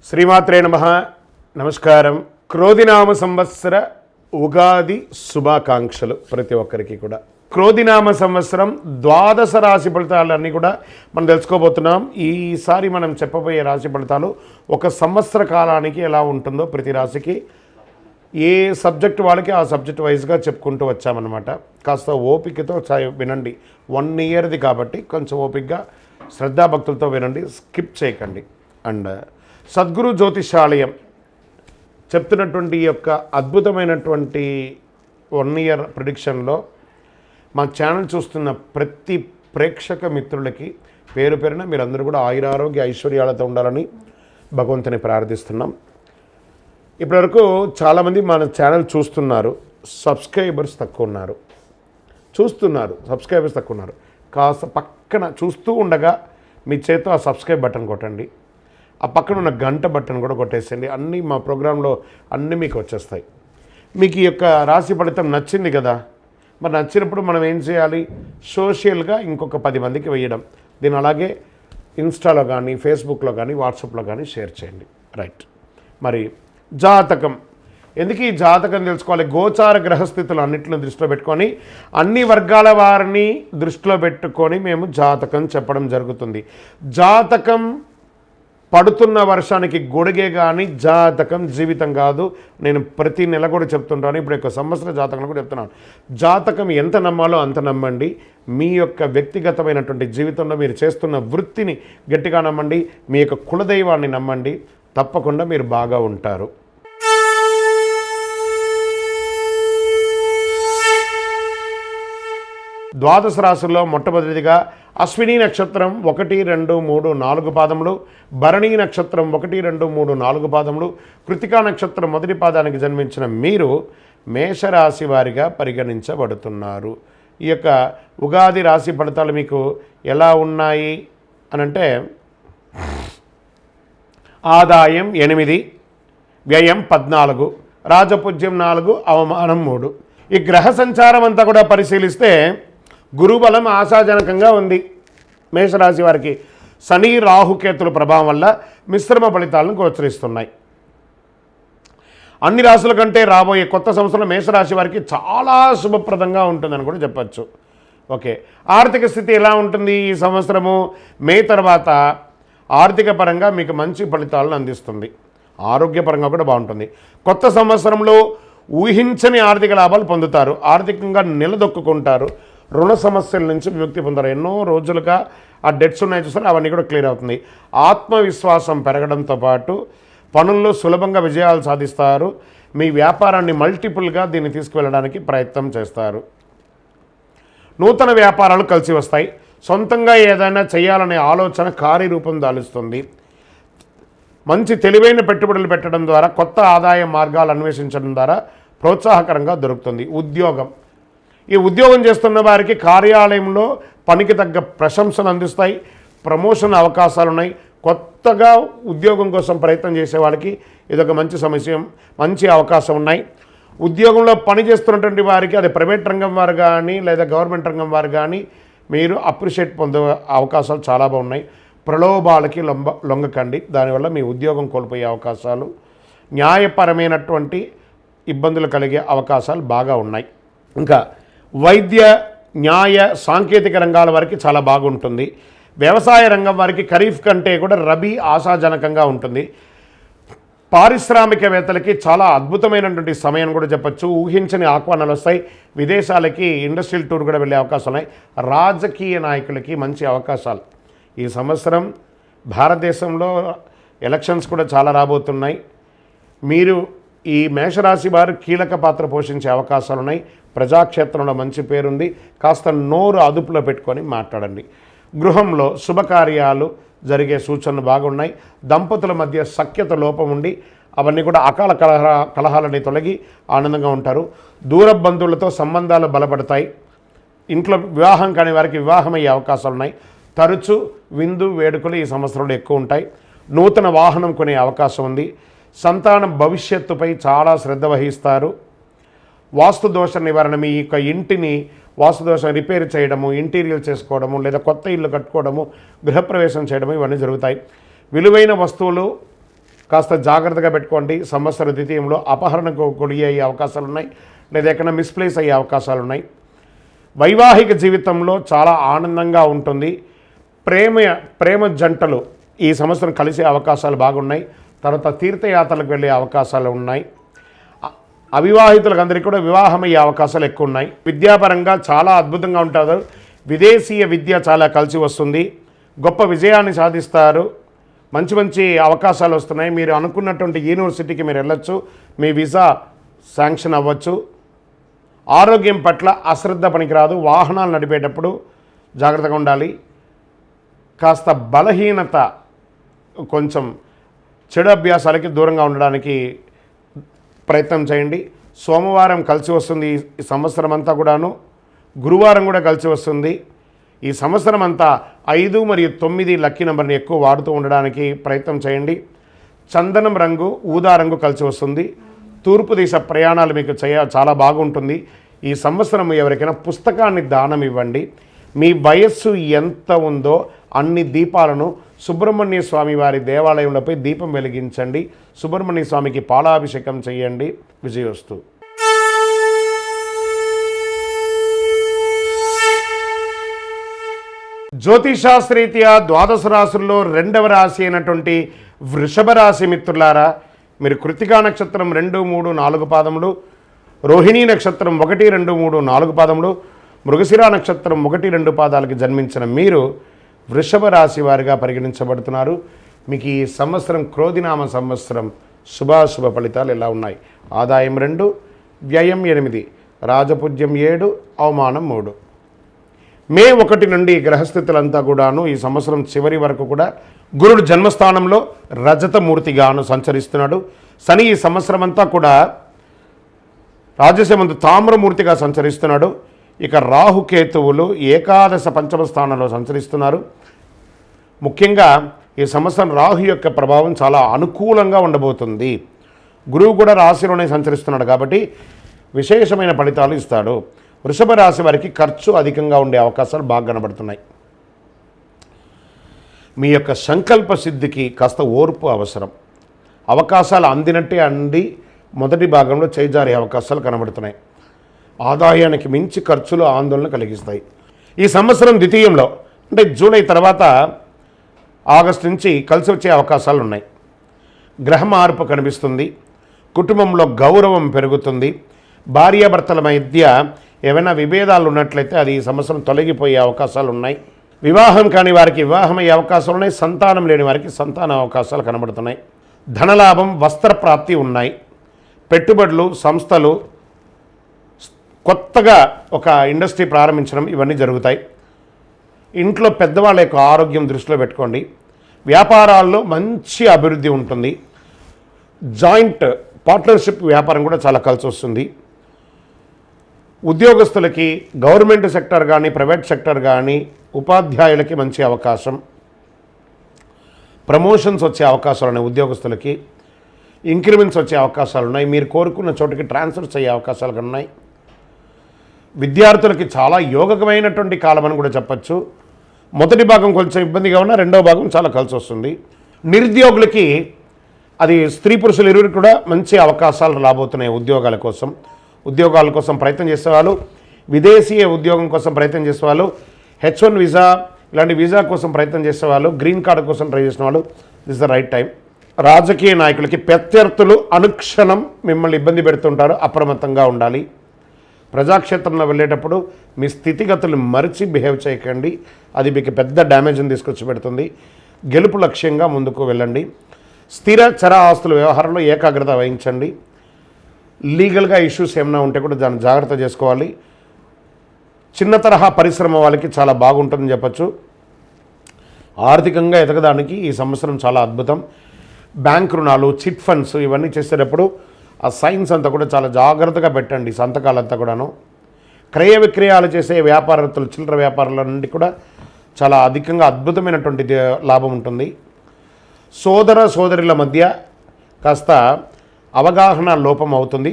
శ్రీమాత్రే నమః. నమస్కారం. క్రోధినామ సంవత్సర ఉగాది శుభాకాంక్షలు ప్రతి ఒక్కరికి కూడా. క్రోధినామ సంవత్సరం ద్వాదశ రాశి ఫలితాలన్నీ కూడా మనం తెలుసుకోబోతున్నాం. ఈసారి మనం చెప్పబోయే రాశి ఫలితాలు ఒక సంవత్సర కాలానికి ఎలా ఉంటుందో ప్రతి రాశికి ఏ సబ్జెక్ట్ వాళ్ళకి ఆ సబ్జెక్ట్ వైజ్గా చెప్పుకుంటూ వచ్చామన్నమాట. కాస్త ఓపికతో వినండి. 1 ఇయర్ది కాబట్టి కొంచెం ఓపికగా శ్రద్ధాభక్తులతో వినండి, స్కిప్ చేయకండి. అండ్ సద్గురు జ్యోతిషాలయం చెప్తున్నటువంటి ఈ యొక్క అద్భుతమైనటువంటి 1 ఇయర్ ప్రిడిక్షన్లో మా ఛానల్ చూస్తున్న ప్రతి ప్రేక్షక మిత్రులకి పేరు పేరున మీరందరూ కూడా ఆయురారోగ్య ఐశ్వర్యాలతో ఉండాలని భగవంతుని ప్రార్థిస్తున్నాం. ఇప్పటివరకు చాలామంది మన ఛానల్ చూస్తున్నారు, సబ్స్క్రైబర్స్ తక్కువ ఉన్నారు. సబ్స్క్రైబర్స్ తక్కువ ఉన్నారు. కాస్త పక్కన చూస్తూ ఉండగా మీ చేతితో ఆ సబ్స్క్రైబ్ బటన్ కొట్టండి. ఆ పక్కన ఉన్న గంట బటన్ కూడా కొట్టేసేయండి. అన్నీ మా ప్రోగ్రాంలో అన్నీ మీకు వచ్చేస్తాయి. మీకు ఈ యొక్క రాశి ఫలితం నచ్చింది కదా, మరి నచ్చినప్పుడు మనం ఏం చేయాలి? సోషల్గా ఇంకొక 10 మందికి వేయడం. దీని అలాగే ఇన్స్టాలో కానీ, ఫేస్బుక్లో కానీ, వాట్సాప్లో కానీ షేర్ చేయండి. రైట్. మరి జాతకం ఎందుకు ఈ జాతకం తెలుసుకోవాలి? గోచార గ్రహస్థితులు అన్నింటిని దృష్టిలో పెట్టుకొని అన్ని వర్గాల వారిని దృష్టిలో పెట్టుకొని మేము జాతకం చెప్పడం జరుగుతుంది. జాతకం పడుతున్న వర్షానికి గొడుగే కానీ జాతకం జీవితం కాదు. నేను ప్రతి నెల కూడా చెప్తుంటాను, ఇప్పుడు యొక్క సంవత్సర జాతకం కూడా చెప్తున్నాను. జాతకం ఎంత నమ్మాలో అంత నమ్మండి. మీ యొక్క వ్యక్తిగతమైనటువంటి జీవితంలో మీరు చేస్తున్న వృత్తిని గట్టిగా నమ్మండి. మీ యొక్క కులదైవాన్ని నమ్మండి. తప్పకుండా మీరు బాగా ఉంటారు. ద్వాదశ రాశుల్లో మొట్టమొదటిదిగా అశ్విని నక్షత్రం 1, 2, 3, 4 పాదములు, భరణీ నక్షత్రం 1, 2, 3, 4 పాదములు, కృతికా నక్షత్రం మొదటి పాదానికి జన్మించిన మీరు మేషరాశి వారిగా పరిగణించబడుతున్నారు. ఈ యొక్క ఉగాది రాశి ఫలితాలు మీకు ఎలా ఉన్నాయి అనంటే, ఆదాయం 8, వ్యయం 14, రాజపూజ్యం 4, అవమానం 3. ఈ గ్రహ సంచారం అంతా కూడా పరిశీలిస్తే గురుబలం ఆశాజనకంగా ఉంది. మేషరాశి వారికి శని రాహుకేతుల ప్రభావం వల్ల మిశ్రమ ఫలితాలను గోచరిస్తున్నాయి. అన్ని రాశుల కంటే రాబోయే కొత్త సంవత్సరం మేషరాశి వారికి చాలా శుభప్రదంగా ఉంటుందని కూడా చెప్పచ్చు. ఓకే, ఆర్థిక స్థితి ఎలా ఉంటుంది ఈ సంవత్సరము? మే తర్వాత ఆర్థిక పరంగా మీకు మంచి ఫలితాలను అందిస్తుంది. ఆరోగ్యపరంగా కూడా బాగుంటుంది. కొత్త సంవత్సరంలో ఊహించని ఆర్థిక లాభాలు పొందుతారు. ఆర్థికంగా నిలదొక్కుంటారు. రుణ సమస్యల నుంచి విముక్తి పొందారు. ఎన్నో రోజులుగా ఆ డెట్స్ ఉన్నాయి చూస్తారు, అవన్నీ కూడా క్లియర్ అవుతుంది. ఆత్మవిశ్వాసం పెరగడంతో పాటు పనుల్లో సులభంగా విజయాలు సాధిస్తారు. మీ వ్యాపారాన్ని మల్టిపుల్గా దీన్ని తీసుకువెళ్ళడానికి ప్రయత్నం చేస్తారు. నూతన వ్యాపారాలు కలిసి వస్తాయి. సొంతంగా ఏదైనా చేయాలనే ఆలోచన కార్యరూపం దాలుస్తుంది. మంచి తెలివైన పెట్టుబడులు పెట్టడం ద్వారా, కొత్త ఆదాయ మార్గాలు అన్వేషించడం ద్వారా ప్రోత్సాహకరంగా దొరుకుతుంది. ఈ ఉద్యోగం చేస్తున్న వారికి కార్యాలయంలో పనికి తగ్గ ప్రశంసలు అందిస్తాయి. ప్రమోషన్ అవకాశాలు ఉన్నాయి. కొత్తగా ఉద్యోగం కోసం ప్రయత్నం చేసే వాళ్ళకి ఇదొక మంచి అవకాశం ఉన్నాయి. ఉద్యోగంలో పనిచేస్తున్నటువంటి వారికి, అది ప్రైవేట్ రంగం వారు కానీ లేదా గవర్నమెంట్ రంగం వారు కానీ, మీరు అప్రిషియేట్ పొందే అవకాశాలు చాలా బాగున్నాయి. ప్రలోభాలకి లొంగకండి. దానివల్ల మీ ఉద్యోగం కోల్పోయే అవకాశాలు, న్యాయపరమైనటువంటి ఇబ్బందులు కలిగే అవకాశాలు బాగా ఉన్నాయి. ఇంకా వైద్య, న్యాయ, సాంకేతిక రంగాల వారికి చాలా బాగుంటుంది. వ్యవసాయ రంగం వారికి ఖరీఫ్ కంటే కూడా రబీ ఆశాజనకంగా ఉంటుంది. పారిశ్రామికవేత్తలకి చాలా అద్భుతమైనటువంటి సమయం కూడా చెప్పచ్చు. ఊహించని ఆహ్వానాలు వస్తాయి. విదేశాలకి ఇండస్ట్రియల్ టూర్ కూడా వెళ్ళే అవకాశాలు ఉన్నాయి. రాజకీయ నాయకులకి మంచి అవకాశాలు. ఈ సంవత్సరం భారతదేశంలో ఎలక్షన్స్ కూడా చాలా రాబోతున్నాయి. మీరు ఈ మేషరాశి వారు కీలక పాత్ర పోషించే అవకాశాలు ఉన్నాయి. ప్రజాక్షేత్రంలో మంచి పేరుంది. కాస్త నోరు అదుపులో పెట్టుకొని మాట్లాడండి. గృహంలో శుభకార్యాలు జరిగే సూచనలు బాగున్నాయి. దంపతుల మధ్య సఖ్యత లోపం ఉండి అవన్నీ కూడా అకాల కలహాలని తొలగి ఆనందంగా ఉంటారు. దూర బంధువులతో సంబంధాలు బలపడతాయి. ఇంట్లో వివాహం కాని వారికి వివాహం అయ్యే అవకాశాలు ఉన్నాయి. తరచూ విందు వేడుకలు ఈ సంవత్సరంలో ఎక్కువ ఉంటాయి. నూతన వాహనం కొనే అవకాశం ఉంది. సంతానం భవిష్యత్తుపై చాలా శ్రద్ధ వహిస్తారు. వాస్తు దోష నివారణ, మీ యొక్క ఇంటిని వాస్తుదోషం రిపేర్ చేయడము, ఇంటీరియర్ చేసుకోవడము, లేదా కొత్త ఇల్లు కట్టుకోవడము, గృహప్రవేశం చేయడము, ఇవన్నీ జరుగుతాయి. విలువైన వస్తువులు కాస్త జాగ్రత్తగా పెట్టుకోండి. సంవత్సర ద్వితీయంలో అపహరణకు గురి అయ్యే అవకాశాలు ఉన్నాయి, లేదా ఎక్కడైనా మిస్ప్లేస్ అయ్యే అవకాశాలు ఉన్నాయి. వైవాహిక జీవితంలో చాలా ఆనందంగా ఉంటుంది. ప్రేమ జంటలు ఈ సంవత్సరం కలిసే అవకాశాలు బాగున్నాయి. తర్వాత తీర్థయాత్రలకు వెళ్ళే అవకాశాలు ఉన్నాయి. అవివాహితులకు అందరికీ కూడా వివాహం అయ్యే అవకాశాలు ఎక్కువ ఉన్నాయి. విద్యాపరంగా చాలా అద్భుతంగా ఉంటారు. విదేశీయ విద్య చాలా కలిసి వస్తుంది. గొప్ప విజయాన్ని సాధిస్తారు. మంచి మంచి అవకాశాలు వస్తున్నాయి. మీరు అనుకున్నటువంటి యూనివర్సిటీకి మీరు వెళ్ళొచ్చు. మీ వీసా శాంక్షన్ అవ్వచ్చు. ఆరోగ్యం పట్ల అశ్రద్ధ పనికిరాదు. వాహనాలు నడిపేటప్పుడు జాగ్రత్తగా ఉండాలి. కాస్త బలహీనత, కొంచెం చెడు అభ్యాసాలకి దూరంగా ఉండడానికి ప్రయత్నం చేయండి. సోమవారం కలిసి వస్తుంది ఈ సంవత్సరం అంతా కూడాను. గురువారం కూడా కలిసి వస్తుంది. ఈ సంవత్సరం అంతా 5 మరియు 9 లక్కీ నెంబర్ని ఎక్కువ వాడుతూ ఉండడానికి ప్రయత్నం చేయండి. చందనం రంగు, ఊదా రంగు కలిసి వస్తుంది. తూర్పు దిశ ప్రయాణాలు మీకు చాలా బాగుంటుంది. ఈ సంవత్సరం ఎవరికైనా పుస్తకాన్ని దానం ఇవ్వండి. మీ వయస్సు ఎంత ఉందో అన్ని దీపాలను సుబ్రహ్మణ్య స్వామి వారి దేవాలయంలోపై దీపం వెలిగించండి. సుబ్రహ్మణ్య స్వామికి పాలాభిషేకం చేయండి. విజయోస్తు. జ్యోతిషాస్త్రరీత్యా ద్వాదశ రాశుల్లో 2వ రాశి అయినటువంటి వృషభ రాశి మిత్రులారా, మీరు కృతికా నక్షత్రం 2, 3, 4 పాదములు, రోహిణీ నక్షత్రం 1, 2, 3, 4 పాదములు, మృగశిర నక్షత్రం 1, 2 పాదాలకి జన్మించిన మీరు వృషభ రాశి వారిగా పరిగణించబడుతున్నారు. మీకు ఈ సంవత్సరం క్రోధినామ సంవత్సరం. శుభాశుభ ఫలితాలు ఎలా ఉన్నాయి? ఆదాయం 2, వ్యయం 8, రాజపూజ్యం 7, అవమానం 3. మే 1 నుండి గ్రహస్థితులంతా కూడాను ఈ సంవత్సరం చివరి వరకు కూడా గురుడు జన్మస్థానంలో రజతమూర్తిగాను సంచరిస్తున్నాడు. శని ఈ సంవత్సరం అంతా కూడా రాజసమందు తామ్రమూర్తిగా సంచరిస్తున్నాడు. ఇక రాహుకేతువులు ఏకాదశ పంచమ స్థానంలో సంచరిస్తున్నారు. ముఖ్యంగా ఈ సంవత్సరం రాహు యొక్క ప్రభావం చాలా అనుకూలంగా ఉండబోతుంది. గురువు కూడా రాశిలోనే సంచరిస్తున్నాడు కాబట్టి విశేషమైన ఫలితాలు ఇస్తాడు. వృషభ రాశి వారికి ఖర్చు అధికంగా ఉండే అవకాశాలు బాగా కనబడుతున్నాయి. మీ యొక్క సంకల్ప సిద్ధికి కాస్త ఓర్పు అవసరం. అవకాశాలు అందినట్టే అంది మొదటి భాగంలో చేజారే అవకాశాలు కనబడుతున్నాయి. ఆదాయానికి మించి ఖర్చులు ఆందోళన కలిగిస్తాయి. ఈ సంవత్సరం ద్వితీయంలో అంటే జూలై తర్వాత ఆగస్టు నుంచి కలిసి వచ్చే అవకాశాలు ఉన్నాయి. గ్రహ మార్పు కనిపిస్తుంది. కుటుంబంలో గౌరవం పెరుగుతుంది. భార్యాభర్తల మధ్య ఏమైనా విభేదాలు ఉన్నట్లయితే అది ఈ సంవత్సరం తొలగిపోయే అవకాశాలు ఉన్నాయి. వివాహం కాని వారికి వివాహం అయ్యే అవకాశాలు ఉన్నాయి. సంతానం లేని వారికి సంతాన అవకాశాలు కనబడుతున్నాయి. ధనలాభం, వస్త్రప్రాప్తి ఉన్నాయి. పెట్టుబడులు, సంస్థలు, కొత్తగా ఒక ఇండస్ట్రీ ప్రారంభించడం ఇవన్నీ జరుగుతాయి. ఇంట్లో పెద్దవాళ్ళ యొక్క ఆరోగ్యం దృష్టిలో పెట్టుకోండి. వ్యాపారాల్లో మంచి అభివృద్ధి ఉంటుంది. జాయింట్ పార్ట్నర్షిప్ వ్యాపారం కూడా చాలా కలిసి వస్తుంది. ఉద్యోగస్తులకి గవర్నమెంట్ సెక్టర్ కానీ ప్రైవేట్ సెక్టర్ కానీ ఉపాధ్యాయులకి మంచి అవకాశం. ప్రమోషన్స్ వచ్చే అవకాశాలు ఉన్నాయి. ఉద్యోగస్తులకి ఇంక్రిమెంట్స్ వచ్చే అవకాశాలు ఉన్నాయి. మీరు కోరుకున్న చోటుకి ట్రాన్స్ఫర్స్ అయ్యే అవకాశాలు ఉన్నాయి. విద్యార్థులకి చాలా యోగకమైనటువంటి కాలం అని కూడా చెప్పచ్చు. మొదటి భాగం కొంచెం ఇబ్బందిగా ఉన్నా రెండవ భాగం చాలా కలిసి వస్తుంది. నిరుద్యోగులకి అది స్త్రీ పురుషులు ఇరువురికి కూడా మంచి అవకాశాలు రాబోతున్నాయి. ఉద్యోగాల కోసం ప్రయత్నం చేసేవాళ్ళు, విదేశీయ ఉద్యోగం కోసం ప్రయత్నం చేసేవాళ్ళు, H1 వీసా ఇలాంటి వీసా కోసం ప్రయత్నం చేసేవాళ్ళు, గ్రీన్ కార్డు కోసం ట్రై చేసిన వాళ్ళు, దిస్ ద రైట్ టైం. రాజకీయ నాయకులకి ప్రత్యర్థులు అనుక్షణం మిమ్మల్ని ఇబ్బంది పెడుతుంటారు. అప్రమత్తంగా ఉండాలి. ప్రజాక్షేత్రంలో వెళ్ళేటప్పుడు మీ స్థితిగతులు మరిచి బిహేవ్ చేయకండి. అది మీకు పెద్ద డ్యామేజ్ని తీసుకొచ్చి పెడుతుంది. గెలుపు లక్ష్యంగా ముందుకు వెళ్ళండి. స్థిర చర ఆస్తుల వ్యవహారంలో ఏకాగ్రత వహించండి. లీగల్గా ఇష్యూస్ ఏమైనా ఉంటే కూడా దాన్ని జాగ్రత్త చేసుకోవాలి. చిన్న తరహా పరిశ్రమ వాళ్ళకి చాలా బాగుంటుందని చెప్పచ్చు. ఆర్థికంగా ఎదగడానికి ఈ సంవత్సరం చాలా అద్భుతం. బ్యాంక్ రుణాలు, చిట్ ఫండ్స్ ఇవన్నీ చేసేటప్పుడు ఆ సైన్స్ అంతా కూడా చాలా జాగ్రత్తగా పెట్టండి. సంతకాలంతా కూడాను. క్రయ విక్రయాలు చేసే వ్యాపారస్తులు, చిల్లర వ్యాపారుల నుండి కూడా చాలా అధికంగా అద్భుతమైనటువంటి లాభం ఉంటుంది. సోదర సోదరుల మధ్య కాస్త అవగాహన లోపం అవుతుంది.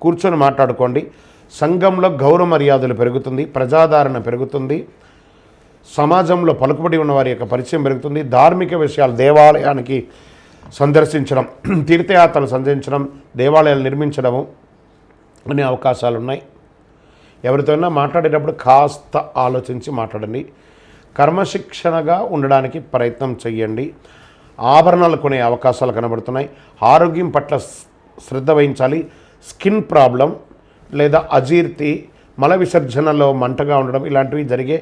కూర్చొని మాట్లాడుకోండి. సంఘంలో గౌరవ మర్యాదలు పెరుగుతుంది. ప్రజాదరణ పెరుగుతుంది. సమాజంలో పలుకుబడి ఉన్న వారి యొక్క పరిచయం పెరుగుతుంది. ధార్మిక విషయాలు, దేవాలయానికి సందర్శించడం, తీర్థయాత్రలు సందర్శించడం, దేవాలయాలు నిర్మించడము అనే అవకాశాలు ఉన్నాయి. ఎవరితోనైనా మాట్లాడేటప్పుడు కాస్త ఆలోచించి మాట్లాడండి. కర్మశిక్షణగా ఉండడానికి ప్రయత్నం చేయండి. ఆభరణాలు కొనే అవకాశాలు కనబడుతున్నాయి. ఆరోగ్యం పట్ల శ్రద్ధ వహించాలి. స్కిన్ ప్రాబ్లం లేదా అజీర్తి, మల విసర్జనలో మంటగా ఉండడం ఇలాంటివి జరిగే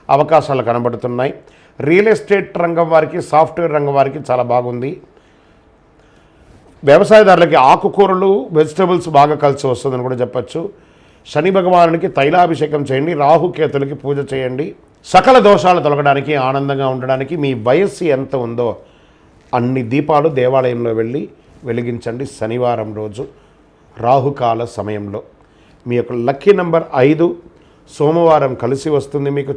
అవకాశాలు కనబడుతున్నాయి. రియల్ ఎస్టేట్ రంగం వారికి, సాఫ్ట్వేర్ రంగం వారికి చాలా బాగుంది. వ్యవసాయదారులకి ఆకుకూరలు, వెజిటబుల్స్ బాగా కలిసి వస్తుందని కూడా చెప్పచ్చు. శని భగవానునికి తైలాభిషేకం చేయండి. రాహుకేతులకి పూజ చేయండి. సకల దోషాలు తొలగడానికి, ఆనందంగా ఉండడానికి మీ వయస్సు ఎంత ఉందో అన్ని దీపాలు దేవాలయంలో వెళ్ళి వెలిగించండి శనివారం రోజు రాహుకాల సమయంలో. మీ యొక్క లక్కీ నెంబర్ 5. సోమవారం కలిసి వస్తుంది. మీకు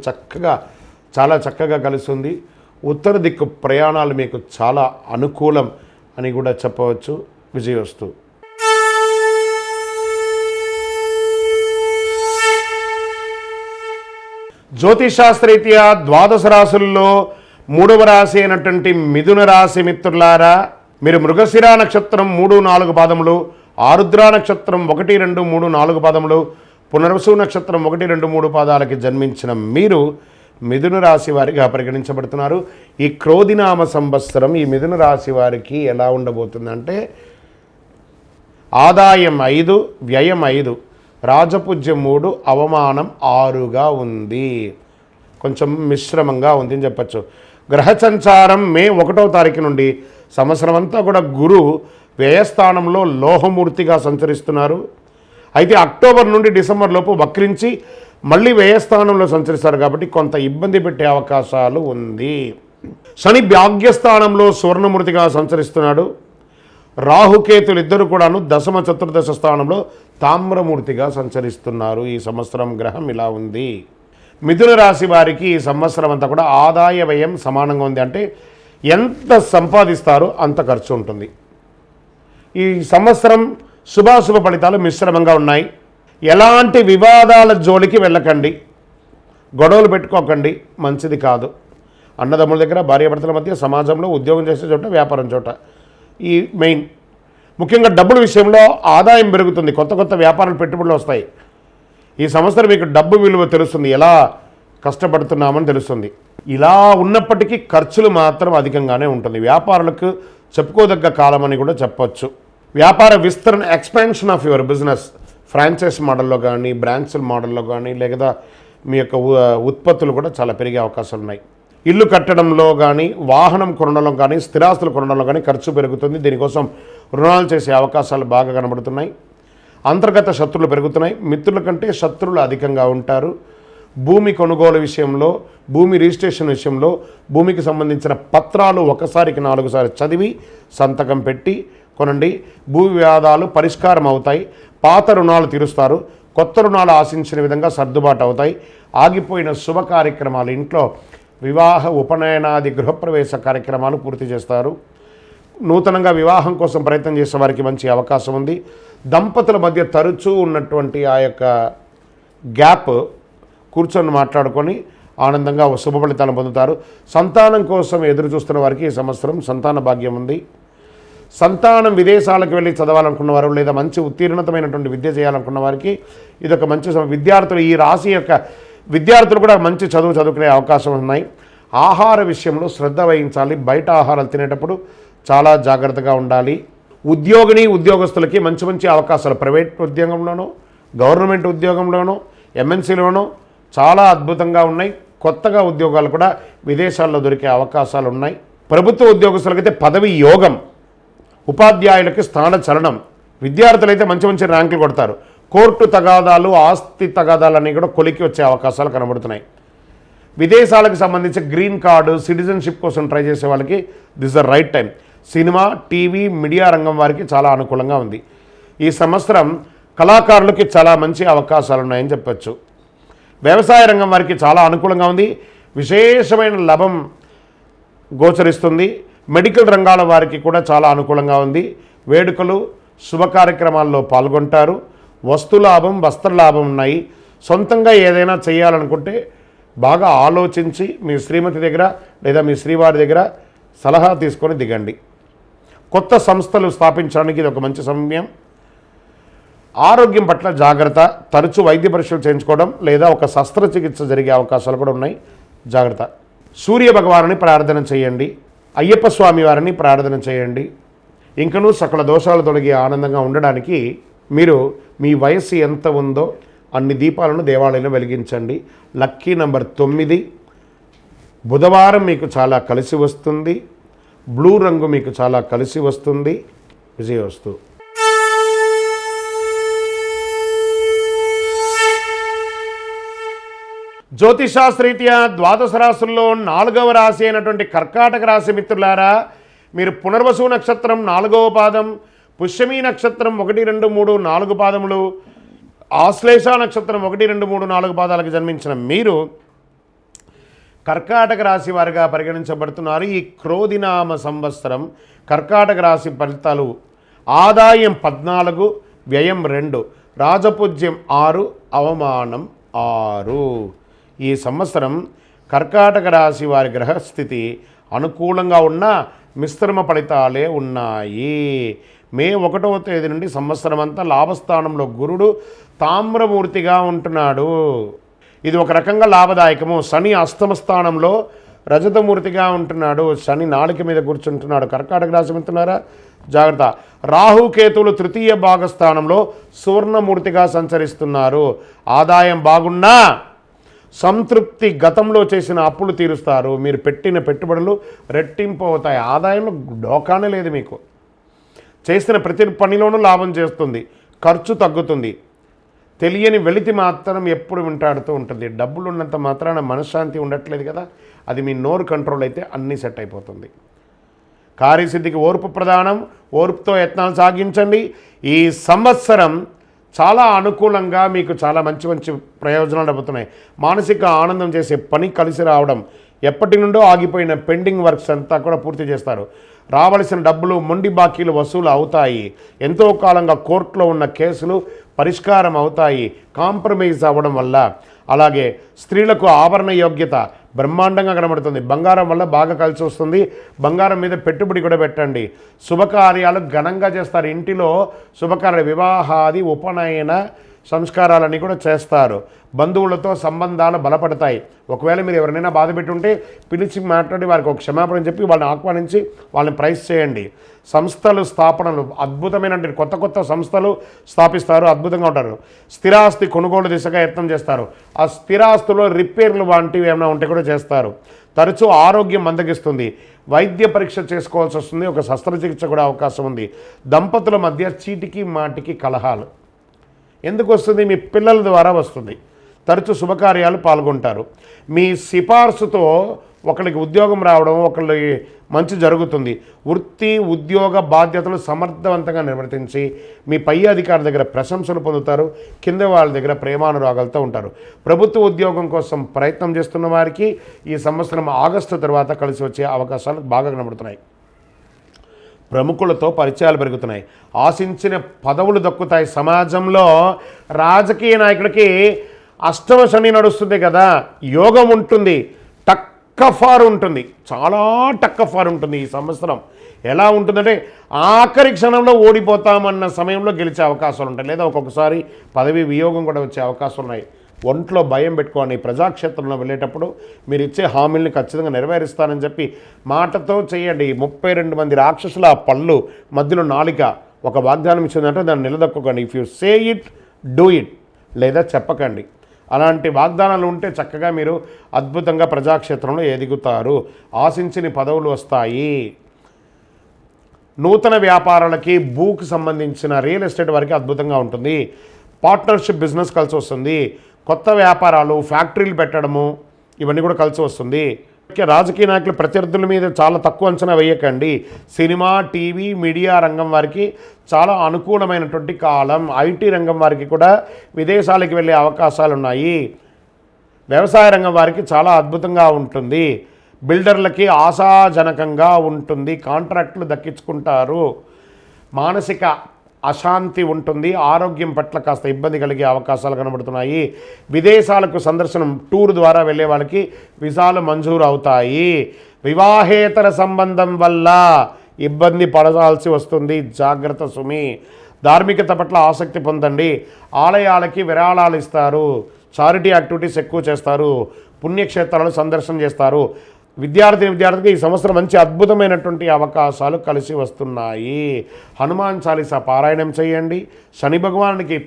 చాలా చక్కగా కలుస్తుంది. ఉత్తర దిక్కు ప్రయాణాలు మీకు చాలా అనుకూలం అని కూడా చెప్పవచ్చు. విజయోస్తు. జ్యోతిషాస్త్రరీత్యా ద్వాదశ రాశుల్లో 3వ రాశి అయినటువంటి మిథున రాశి మిత్రులారా, మీరు మృగశిర నక్షత్రం 3, 4 పాదములు, ఆరుద్ర నక్షత్రం 1, 2, 3, 4 పాదములు, పునర్వసు నక్షత్రం 1, 2, 3 పాదాలకి జన్మించిన మీరు మిథున రాశి వారిగా పరిగణించబడుతున్నారు. ఈ క్రోధినామ సంవత్సరం ఈ మిథున రాశి వారికి ఎలా ఉండబోతుందంటే ఆదాయం 5, వ్యయం 5, రాజపూజ్యం 3, అవమానం 6గా ఉంది. కొంచెం మిశ్రమంగా ఉంది అని చెప్పచ్చు. గ్రహ సంచారం మే 1వ తారీఖు నుండి సంవత్సరం అంతా కూడా గురు వ్యయస్థానంలో లోహమూర్తిగా సంచరిస్తున్నారు. అయితే అక్టోబర్ నుండి డిసెంబర్ లోపు వక్రించి మళ్ళీ వ్యయస్థానంలో సంచరిస్తారు కాబట్టి కొంత ఇబ్బంది పెట్టే అవకాశాలు ఉంది. శని భాగ్యస్థానంలో సువర్ణమూర్తిగా సంచరిస్తున్నాడు. రాహుకేతులు ఇద్దరు కూడాను దశమ చతుర్దశ స్థానంలో తామ్రమూర్తిగా సంచరిస్తున్నారు. ఈ సంవత్సరం గ్రహం ఇలా ఉంది. మిథున రాశి వారికి ఈ సంవత్సరం అంతా కూడా ఆదాయ వ్యయం సమానంగా ఉంది. అంటే ఎంత సంపాదిస్తారో అంత ఖర్చు ఉంటుంది. ఈ సంవత్సరం శుభాశుభ ఫలితాలు మిశ్రమంగా ఉన్నాయి. ఎలాంటి వివాదాల జోలికి వెళ్ళకండి, గొడవలు పెట్టుకోకండి, మంచిది కాదు. అన్నదమ్ముల దగ్గర, భార్యాభర్తల మధ్య, సమాజంలో, ఉద్యోగం చేసే చోట, వ్యాపారం చోట ఈ మెయిన్. ముఖ్యంగా డబ్బుల విషయంలో ఆదాయం పెరుగుతుంది. కొత్త కొత్త వ్యాపారాలు, పెట్టుబడులు వస్తాయి. ఈ సంవత్సరం మీకు డబ్బు విలువ తెలుస్తుంది, ఎలా కష్టపడుతున్నామని తెలుస్తుంది. ఇలా ఉన్నప్పటికీ ఖర్చులు మాత్రం అధికంగానే ఉంటుంది. వ్యాపారులకు చెప్పుకోదగ్గ కాలం అని కూడా చెప్పచ్చు. వ్యాపార విస్తరణ, expansion of your business, franchise మోడల్లో కానీ, బ్రాంచ్ల మోడల్లో కానీ, లేదా మీ యొక్క ఉత్పత్తులు కూడా చాలా పెరిగే అవకాశాలు ఉన్నాయి. ఇల్లు కట్టడంలో కానీ, వాహనం కొనడంలో కానీ, స్థిరాస్తులు కొనడంలో కానీ ఖర్చు పెరుగుతుంది. దీనికోసం రుణాలు చేసే అవకాశాలు బాగా కనబడుతున్నాయి. అంతర్గత శత్రువులు పెరుగుతున్నాయి. మిత్రుల కంటే శత్రువులు అధికంగా ఉంటారు. భూమి కొనుగోలు విషయంలో, భూమి రిజిస్ట్రేషన్ విషయంలో, భూమికి సంబంధించిన పత్రాలు ఒకసారికి 4 సార్లు చదివి సంతకం పెట్టి కొనండి. భూ వివాదాలు పరిష్కారం అవుతాయి. పాత రుణాలు తీరుస్తారు. కొత్త రుణాలు ఆశించిన విధంగా సర్దుబాటు అవుతాయి. ఆగిపోయిన శుభ కార్యక్రమాలు, ఇంట్లో వివాహ, ఉపనయనాది, గృహప్రవేశ కార్యక్రమాలు పూర్తి చేస్తారు. నూతనంగా వివాహం కోసం ప్రయత్నం చేసే వారికి మంచి అవకాశం ఉంది. దంపతుల మధ్య తరచూ ఉన్నటువంటి ఆ యొక్క గ్యాప్ కూర్చొని మాట్లాడుకొని ఆనందంగా శుభ ఫలితాలను పొందుతారు. సంతానం కోసం ఎదురు చూస్తున్న వారికి ఈ సంవత్సరం సంతాన భాగ్యం ఉంది. సంతానం విదేశాలకు వెళ్ళి చదవాలనుకున్న వారు, లేదా మంచి ఉత్తీర్ణతమైనటువంటి విద్య చేయాలనుకున్న వారికి ఇదొక మంచి విద్యార్థులు, ఈ రాశి యొక్క విద్యార్థులు కూడా మంచి చదువుకునే అవకాశం ఉన్నాయి. ఆహార విషయంలో శ్రద్ధ వహించాలి. బయట ఆహారాలు తినేటప్పుడు చాలా జాగ్రత్తగా ఉండాలి. ఉద్యోగస్తులకి మంచి అవకాశాలు ప్రైవేట్ ఉద్యోగంలోనూ, గవర్నమెంట్ ఉద్యోగంలోనూ, ఎంఎన్సీలోనూ చాలా అద్భుతంగా ఉన్నాయి. కొత్తగా ఉద్యోగాలు కూడా విదేశాల్లో దొరికే అవకాశాలు ఉన్నాయి. ప్రభుత్వ ఉద్యోగస్తులకైతే పదవి యోగం, ఉపాధ్యాయులకి స్థాన చలనం, విద్యార్థులైతే మంచి ర్యాంకులు కొడతారు. కోర్టు తగాదాలు, ఆస్తి తగాదాలు అన్నీ కూడా కొలికి వచ్చే అవకాశాలు కనబడుతున్నాయి. విదేశాలకు సంబంధించి గ్రీన్ కార్డు, సిటిజన్షిప్ కోసం ట్రై చేసే వాళ్ళకి this the right time. Cinema, TV, media రంగం వారికి చాలా అనుకూలంగా ఉంది. ఈ సంవత్సరం కళాకారులకి చాలా మంచి అవకాశాలు ఉన్నాయని చెప్పచ్చు. వ్యవసాయ రంగం వారికి చాలా అనుకూలంగా ఉంది. విశేషమైన లాభం గోచరిస్తుంది. మెడికల్ రంగాల వారికి కూడా చాలా అనుకూలంగా ఉంది. వేడుకలు, శుభ కార్యక్రమాల్లో పాల్గొంటారు. వస్తులాభం, వస్త్రలాభం ఉన్నాయి. సొంతంగా ఏదైనా చేయాలనుకుంటే బాగా ఆలోచించి మీ శ్రీమతి దగ్గర లేదా మీ శ్రీవారి దగ్గర సలహా తీసుకొని దిగండి. కొత్త సంస్థలు స్థాపించడానికి ఇది ఒక మంచి సమయం. ఆరోగ్యం పట్ల జాగ్రత్త, తరచూ వైద్య పరీక్షలు చేయించుకోవడం లేదా ఒక శస్త్రచికిత్స జరిగే అవకాశాలు కూడా ఉన్నాయి, జాగ్రత్త. సూర్య భగవానుని ప్రార్థన చేయండి, అయ్యప్ప స్వామి వారిని ప్రార్థన చేయండి. ఇంకనూ సకల దోషాలు తొలగి ఆనందంగా ఉండడానికి మీరు మీ వయస్సు ఎంత ఉందో అన్ని దీపాలను దేవాలయంలో వెలిగించండి. Lucky number 9. బుధవారం మీకు చాలా కలిసి వస్తుంది. బ్లూ రంగు మీకు చాలా కలిసి వస్తుంది. విజయవస్తు. జ్యోతిషాస్త్రరీత్యా ద్వాదశ రాశుల్లో 4వ రాశి అయినటువంటి కర్కాటక రాశి మిత్రులారా, మీరు పునర్వసు నక్షత్రం 4వ పాదం, పుష్యమీ నక్షత్రం 1, 2, 3, 4 పాదములు, ఆశ్లేష నక్షత్రం 1, 2, 3, 4 పాదాలకు జన్మించిన మీరు కర్కాటక రాశి వారిగా పరిగణించబడుతున్నారు. ఈ క్రోధినామ సంవత్సరం కర్కాటక రాశి ఫలితాలు: ఆదాయం 14, వ్యయం 2, రాజపూజ్యం 6, అవమానం 6. ఈ సంవత్సరం కర్కాటక రాశి వారి గ్రహస్థితి అనుకూలంగా ఉన్న మిశ్రమ ఫలితాలే ఉన్నాయి. మే 1వ తేదీ నుండి సంవత్సరం అంతా లాభస్థానంలో గురుడు తామ్రమూర్తిగా ఉంటున్నాడు. ఇది ఒక రకంగా లాభదాయకము. శని అష్టమ స్థానంలో రజతమూర్తిగా ఉంటున్నాడు. శని నాలుక మీద కూర్చుంటున్నాడు. కర్కాటక రాశి మిత్రులారా జాగ్రత్త. రాహుకేతువులు తృతీయ భాగస్థానంలో సువర్ణమూర్తిగా సంచరిస్తున్నారు. ఆదాయం బాగున్నా సంతృప్తి, గతంలో చేసిన అప్పులు తీరుస్తారు. మీరు పెట్టిన పెట్టుబడులు రెట్టింపు అవుతాయి. ఆదాయంలో డోకానే లేదు. మీకు చేసిన ప్రతి పనిలోనూ లాభం చేస్తుంది. ఖర్చు తగ్గుతుంది. తెలియని వెలితి మాత్రం ఎప్పుడు వెంటాడుతూ ఉంటుంది. డబ్బులు ఉన్నంత మాత్రాన మనశ్శాంతి ఉండట్లేదు కదా, అది మీ నోరు కంట్రోల్ అయితే అన్నీ సెట్ అయిపోతుంది. కార్యసిద్ధికి ఓర్పు ప్రధానం. ఓర్పుతో యత్నాలు సాగించండి. ఈ సంవత్సరం చాలా అనుకూలంగా మీకు చాలా మంచి మంచి ప్రయోజనాలు లభిస్తున్నాయి. మానసిక ఆనందం చేసే పని కలిసి రావడం, ఎప్పటి నుండో ఆగిపోయిన పెండింగ్ వర్క్స్ అంతా కూడా పూర్తి చేస్తారు. రావలసిన డబ్బులు, మొండి బాకీలు వసూలు అవుతాయి. ఎంతో కాలంగా కోర్టులో ఉన్న కేసులు పరిష్కారం అవుతాయి కాంప్రమైజ్ అవ్వడం వల్ల. అలాగే స్త్రీలకు ఆభరణ యోగ్యత బ్రహ్మాండంగా కనబడుతుంది. బంగారం వల్ల బాగా కలిసి వస్తుంది. బంగారం మీద పెట్టుబడి కూడా పెట్టండి. శుభకార్యాలు ఘనంగా చేస్తారు. ఇంటిలో శుభకార్యాలు, వివాహాది, ఉపనయన సంస్కారాలన్నీ కూడా చేస్తారు. బంధువులతో సంబంధాలు బలపడతాయి. ఒకవేళ మీరు ఎవరినైనా బాధ పెట్టుంటే పిలిచి మాట్లాడి వారికి ఒక క్షమాపణ చెప్పి వాళ్ళని ఆహ్వానించి వాళ్ళని ప్రైజ్ చేయండి. సంస్థలు స్థాపనలు అద్భుతమైన కొత్త కొత్త సంస్థలు స్థాపిస్తారు. అద్భుతంగా ఉంటారు. స్థిరాస్తి కొనుగోలు దిశగా యత్నం చేస్తారు. ఆ స్థిరాస్తులో రిపేర్లు వంటివి ఏమైనా ఉంటే కూడా చేస్తారు. తరచూ ఆరోగ్యం మందగిస్తుంది. వైద్య పరీక్ష చేసుకోవాల్సి వస్తుంది. ఒక శస్త్రచికిత్స కూడా అవకాశం ఉంది. దంపతుల మధ్య చీటికి మాటికి కలహాలు ఎందుకు వస్తుంది? మీ పిల్లల ద్వారా వస్తుంది. తరచూ శుభకార్యాలు పాల్గొంటారు. మీ సిఫార్సుతో ఒకరికి ఉద్యోగం రావడం, ఒకరికి మంచి జరుగుతుంది. వృత్తి ఉద్యోగ బాధ్యతలు సమర్థవంతంగా నిర్వర్తించి మీ పై అధికారి దగ్గర ప్రశంసలు పొందుతారు. కింద వాళ్ళ దగ్గర ప్రేమానురాగాలతో ఉంటారు. ప్రభుత్వ ఉద్యోగం కోసం ప్రయత్నం చేస్తున్న వారికి ఈ సంవత్సరం ఆగస్టు తర్వాత కలిసి వచ్చే అవకాశాలు బాగా కనబడుతున్నాయి. ప్రముఖులతో పరిచయాలు పెరుగుతున్నాయి. ఆశించిన పదవులు దక్కుతాయి. సమాజంలో రాజకీయ నాయకులకి అష్టమ శని నడుస్తుంది కదా, యోగం ఉంటుంది. టక్కఫార్ ఉంటుంది. చాలా టక్కఫార్ ఉంటుంది ఈ సంవత్సరం. ఎలా ఉంటుందంటే ఆఖరి క్షణంలో ఓడిపోతామన్న సమయంలో గెలిచే అవకాశాలు ఉంటాయి. లేదా ఒక్కొక్కసారి పదవి వియోగం కూడా వచ్చే అవకాశాలు ఉన్నాయి. ఒంట్లో భయం పెట్టుకోండి. ప్రజాక్షేత్రంలో వెళ్ళేటప్పుడు మీరు ఇచ్చే హామీల్ని ఖచ్చితంగా నెరవేరుస్తానని చెప్పి మాటతో చేయండి. 32 మంది రాక్షసుల పళ్ళు మధ్యలో నాలిక ఒక వాగ్దానం ఇచ్చిందంటే దాన్ని నిలదొక్కకండి. If you say it do it, లేదా చెప్పకండి. అలాంటి వాగ్దానాలు ఉంటే చక్కగా మీరు అద్భుతంగా ప్రజాక్షేత్రంలో ఎదుగుతారు. ఆశించిన పదవులు వస్తాయి. నూతన వ్యాపారాలకి, భూకి సంబంధించిన రియల్ ఎస్టేట్ వారికి అద్భుతంగా ఉంటుంది. పార్ట్నర్షిప్ బిజినెస్ కలిసి వస్తుంది. కొత్త వ్యాపారాలు, ఫ్యాక్టరీలు పెట్టడము ఇవన్నీ కూడా కలిసి వస్తుంది. రాజకీయ నాయకులు ప్రత్యర్థుల మీద చాలా తక్కువ అంచనా వేయకండి. సినిమా, టీవీ, మీడియా రంగం వారికి చాలా అనుకూలమైనటువంటి కాలం. ఐటీ రంగం వారికి కూడా విదేశాలకు వెళ్ళే అవకాశాలు ఉన్నాయి. వ్యవసాయ రంగం వారికి చాలా అద్భుతంగా ఉంటుంది. బిల్డర్లకి ఆశాజనకంగా ఉంటుంది. కాంట్రాక్టులు దక్కించుకుంటారు. మానసిక అశాంతి ఉంటుంది. ఆరోగ్యం పట్ల కాస్త ఇబ్బంది కలిగే అవకాశాలు కనబడుతున్నాయి. విదేశాలకు సందర్శనం, టూర్ ద్వారా వెళ్ళే వాళ్ళకి వీసాలు మంజూరు అవుతాయి. వివాహేతర సంబంధం వల్ల ఇబ్బంది పడాల్సి వస్తుంది, జాగ్రత్త సుమి. ధార్మికత పట్ల ఆసక్తి పొందండి, ఆలయాలకి విరాళాలు ఇస్తారు, చారిటీ యాక్టివిటీస్ ఎక్కువ చేస్తారు, పుణ్యక్షేత్రాలు సందర్శన చేస్తారు. విద్యార్థికి ఈ సంవత్సరం మంచి అద్భుతమైనటువంటి అవకాశాలు కలిసి వస్తున్నాయి. హనుమాన్ చాలీసా పారాయణం చేయండి, శని భగవానుడికి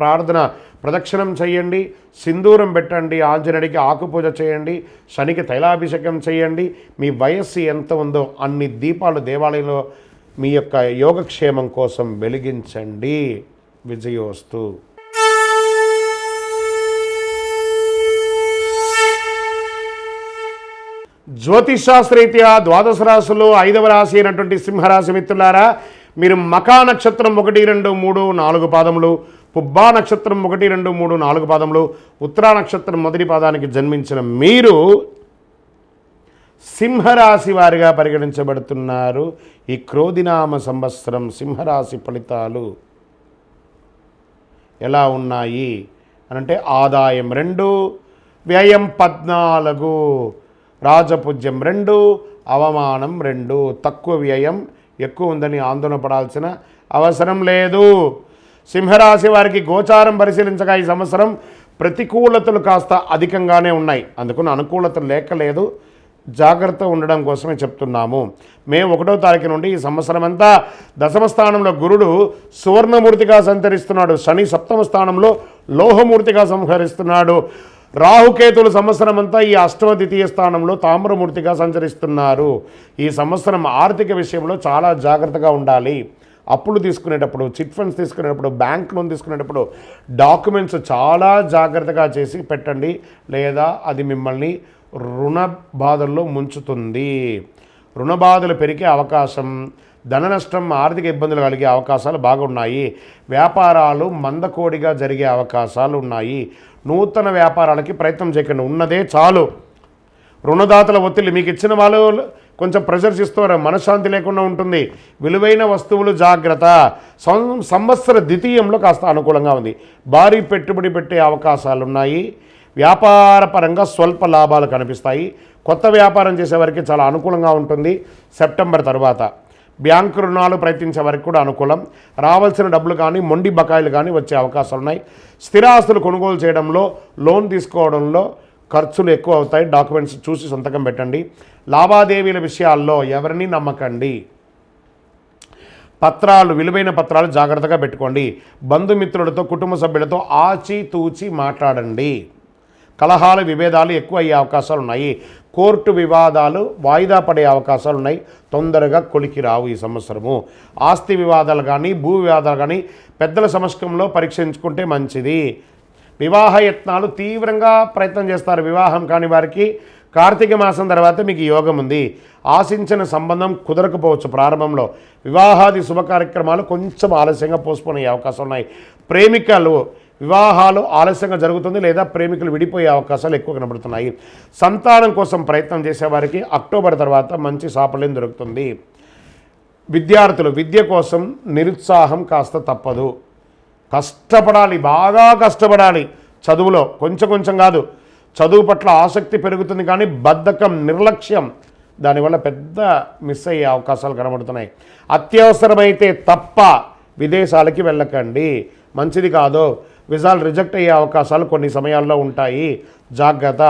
ప్రార్థన ప్రదక్షిణం చేయండి, సింధూరం పెట్టండి, ఆంజనేయుడికి ఆకుపూజ చేయండి, శనికి తైలాభిషేకం చేయండి. మీ వయస్సు ఎంత ఉందో అన్ని దీపాలు దేవాలయంలో మీ యొక్క యోగక్షేమం కోసం వెలిగించండి. విజయోస్తు. జ్యోతిషాస్త్రరీత్యా ద్వాదశ రాశులు 5వ రాశి అయినటువంటి సింహరాశి మిత్రులారా, మీరు మకా నక్షత్రం 1, 2, 3, 4 పాదములు, పుబ్బా నక్షత్రం 1, 2, 3, 4 పాదములు, ఉత్తరా నక్షత్రం మొదటి పాదానికి జన్మించిన మీరు సింహరాశి వారిగా పరిగణించబడుతున్నారు. ఈ క్రోధినామ సంవత్సరం సింహరాశి ఫలితాలు ఎలా ఉన్నాయి అనంటే ఆదాయం 2, వ్యయం 14, రాజపూజ్యం 2, అవమానం 2. తక్కువ వ్యయం, ఎక్కువ ఉందని ఆందోళన పడాల్సిన అవసరం లేదు. సింహరాశి వారికి గోచారం పరిశీలించగా ఈ సంవత్సరం ప్రతికూలతలు కాస్త అధికంగానే ఉన్నాయి, అందుకని అనుకూలతలు లేకలేదు. జాగ్రత్త ఉండడం కోసమే చెప్తున్నాము. మే 1వ తారీఖు నుండి ఈ సంవత్సరం అంతా దశమ స్థానంలో గురుడు సువర్ణమూర్తిగా సంచరిస్తున్నాడు, శని 7వ స్థానంలో లోహమూర్తిగా సంహరిస్తున్నాడు, రాహుకేతులు సంవత్సరం అంతా ఈ 8వ ద్వితీయ స్థానంలో తామ్రమూర్తిగా సంచరిస్తున్నారు. ఈ సంవత్సరం ఆర్థిక విషయంలో చాలా జాగ్రత్తగా ఉండాలి. అప్పులు తీసుకునేటప్పుడు, చిట్ ఫండ్స్ తీసుకునేటప్పుడు, బ్యాంక్ లోన్ తీసుకునేటప్పుడు డాక్యుమెంట్స్ చాలా జాగ్రత్తగా చేసి పెట్టండి, లేదా అది మిమ్మల్ని రుణ బాధల్లో ముంచుతుంది. రుణ బాధలు పెరిగే అవకాశం, ధన నష్టం, ఆర్థిక ఇబ్బందులు కలిగే అవకాశాలు బాగున్నాయి. వ్యాపారాలు మందకోడిగా జరిగే అవకాశాలు ఉన్నాయి. నూతన వ్యాపారాలకి ప్రయత్నం చేయకండి, ఉన్నదే చాలు. రుణదాతల ఒత్తిడి, మీకు ఇచ్చిన వాళ్ళు కొంచెం ప్రెషర్స్ ఇస్తారు, మనశ్శాంతి లేకుండా ఉంటుంది. విలువైన వస్తువులు జాగ్రత్త. సంవత్సర ద్వితీయంలో కాస్త అనుకూలంగా ఉంది, భారీ పెట్టుబడి పెట్టే అవకాశాలు ఉన్నాయి. వ్యాపార పరంగా స్వల్ప లాభాలు కనిపిస్తాయి. కొత్త వ్యాపారం చేసేవారికి చాలా అనుకూలంగా ఉంటుంది. సెప్టెంబర్ తర్వాత బ్యాంకు రుణాలు ప్రయత్నించే వారికి కూడా అనుకూలం. రావాల్సిన డబ్బులు కానీ మొండి బకాయిలు కానీ వచ్చే అవకాశాలు ఉన్నాయి. స్థిరాస్తులు కొనుగోలు చేయడంలో, లోన్ తీసుకోవడంలో ఖర్చులు ఎక్కువ అవుతాయి. డాక్యుమెంట్స్ చూసి సంతకం పెట్టండి. లావాదేవీల విషయాల్లో ఎవరిని నమ్మకండి. పత్రాలు, విలువైన పత్రాలు జాగ్రత్తగా పెట్టుకోండి. బంధుమిత్రులతో, కుటుంబ సభ్యులతో ఆచితూచి మాట్లాడండి. కలహాలు, విభేదాలు ఎక్కువ అయ్యే అవకాశాలు ఉన్నాయి. కోర్టు వివాదాలు వాయిదా పడే అవకాశాలు ఉన్నాయి, తొందరగా కొలికి రావు ఈ సంవత్సరము. ఆస్తి వివాదాలు కానీ, భూ వివాదాలు కానీ పెద్దల సమక్షంలో పరీక్షించుకుంటే మంచిది. వివాహ యత్నాలు తీవ్రంగా ప్రయత్నం చేస్తారు. వివాహం కాని వారికి కార్తీక మాసం తర్వాత మీకు యోగం ఉంది. ఆశించిన సంబంధం కుదరకపోవచ్చు ప్రారంభంలో. వివాహాది శుభ కార్యక్రమాలు కొంచెం ఆలస్యంగా పోస్ట్పోన్ అయ్యే అవకాశాలు ఉన్నాయి. ప్రేమికలు వివాహాలు ఆలస్యంగా జరుగుతుంది, లేదా ప్రేమికులు విడిపోయే అవకాశాలు ఎక్కువ కనబడుతున్నాయి. సంతానం కోసం ప్రయత్నం చేసేవారికి అక్టోబర్ తర్వాత మంచి సాఫల్యం దొరుకుతుంది. విద్యార్థులు విద్య కోసం నిరుత్సాహం కాస్త తప్పదు. కష్టపడాలి, బాగా కష్టపడాలి. చదువులో కొంచెం కొంచెం కాదు, చదువు పట్ల ఆసక్తి పెరుగుతుంది, కానీ బద్ధకం, నిర్లక్ష్యం దానివల్ల పెద్ద మిస్ అయ్యే అవకాశాలు కనబడుతున్నాయి. అత్యవసరమైతే తప్ప విదేశాలకి వెళ్ళకండి, మంచిది కాదు. విజాలు రిజెక్ట్ అయ్యే అవకాశాలు కొన్ని సమయాల్లో ఉంటాయి, జాగ్రత్త.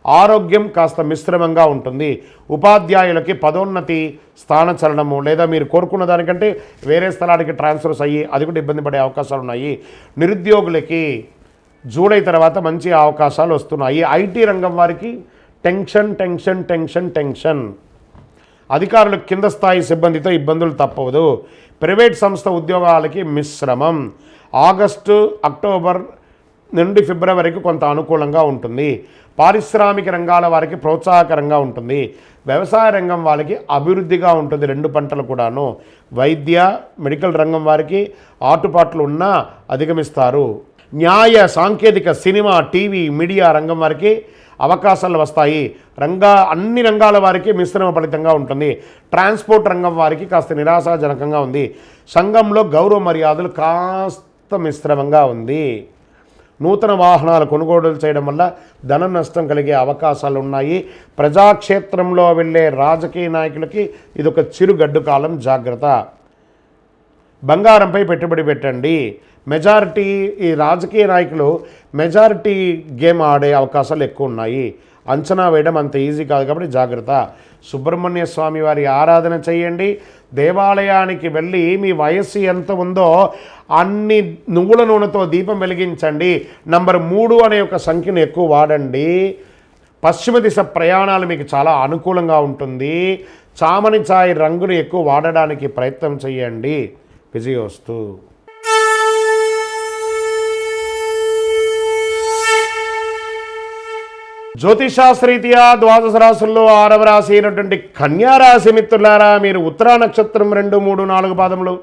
ఆరోగ్యం కాస్త మిశ్రమంగా ఉంటుంది. ఉపాధ్యాయులకి పదోన్నతి, స్థానచలనము, లేదా మీరు కోరుకున్న దానికంటే వేరే స్థలానికి ట్రాన్స్ఫర్స్ అయ్యి అది కూడా ఇబ్బంది పడే అవకాశాలు ఉన్నాయి. నిరుద్యోగులకి జూలై తర్వాత మంచి అవకాశాలు వస్తున్నాయి. ఐటీ రంగం వారికి టెన్షన్ టెన్షన్ టెన్షన్ టెన్షన్. అధికారులు కింద స్థాయి సిబ్బందితో ఇబ్బందులు తప్పవదు. ప్రైవేట్ సంస్థ ఉద్యోగాలకి మిశ్రమం. ఆగస్టు, అక్టోబర్ నుండి ఫిబ్రవరి వరకు కొంత అనుకూలంగా ఉంటుంది. పారిశ్రామిక రంగాల వారికి ప్రోత్సాహకరంగా ఉంటుంది. వ్యవసాయ రంగం వారికి అభివృద్ధిగా ఉంటుంది, 2 పంటలు కూడాను. వైద్య, మెడికల్ రంగం వారికి ఆటుపాట్లు ఉన్నా అధిగమిస్తారు. న్యాయ, సాంకేతిక, సినిమా, టీవీ, మీడియా రంగం వారికి అవకాశాలు వస్తాయి. అన్ని రంగాల వారికి మిశ్రమ ఫలితంగా ఉంటుంది. ట్రాన్స్పోర్ట్ రంగం వారికి కాస్త నిరాశాజనకంగా ఉంది. సంఘంలో గౌరవ మర్యాదలు కాస్త మిశ్రమంగా ఉంది. నూతన వాహనాలు కొనుగోలు చేయడం వల్ల ధన నష్టం కలిగే అవకాశాలు ఉన్నాయి. ప్రజాక్షేత్రంలో వెళ్ళే రాజకీయ నాయకులకి ఇదొక చిరుగడ్డు కాలం, జాగ్రత్త. బంగారంపై పెట్టుబడి పెట్టండి. మెజారిటీ ఈ రాజకీయ నాయకులు మెజారిటీ గేమ్ ఆడే అవకాశాలు ఎక్కువ ఉన్నాయి. అంచనా వేయడం అంత ఈజీ కాదు కాబట్టి జాగ్రత్త. సుబ్రహ్మణ్య స్వామి వారి ఆరాధన చేయండి. దేవాలయానికి వెళ్ళి మీ వయస్సు ఎంత ఉందో అన్ని నువ్వుల నూనెతో దీపం వెలిగించండి. నంబర్ 3 అనే ఒక సంఖ్యను ఎక్కువ వాడండి. పశ్చిమ దిశ ప్రయాణాలు మీకు చాలా అనుకూలంగా ఉంటుంది. చామని ఛాయ్ రంగును ఎక్కువ వాడడానికి ప్రయత్నం చేయండి. విజయోస్తు. జ్యోతిషాస్త్రరీత్యా ద్వాదశ రాశుల్లో 6వ రాశి అయినటువంటి కన్యారాశి మిత్రులారా, మీరు ఉత్తరా నక్షత్రం 2, 3, 4 పాదములు,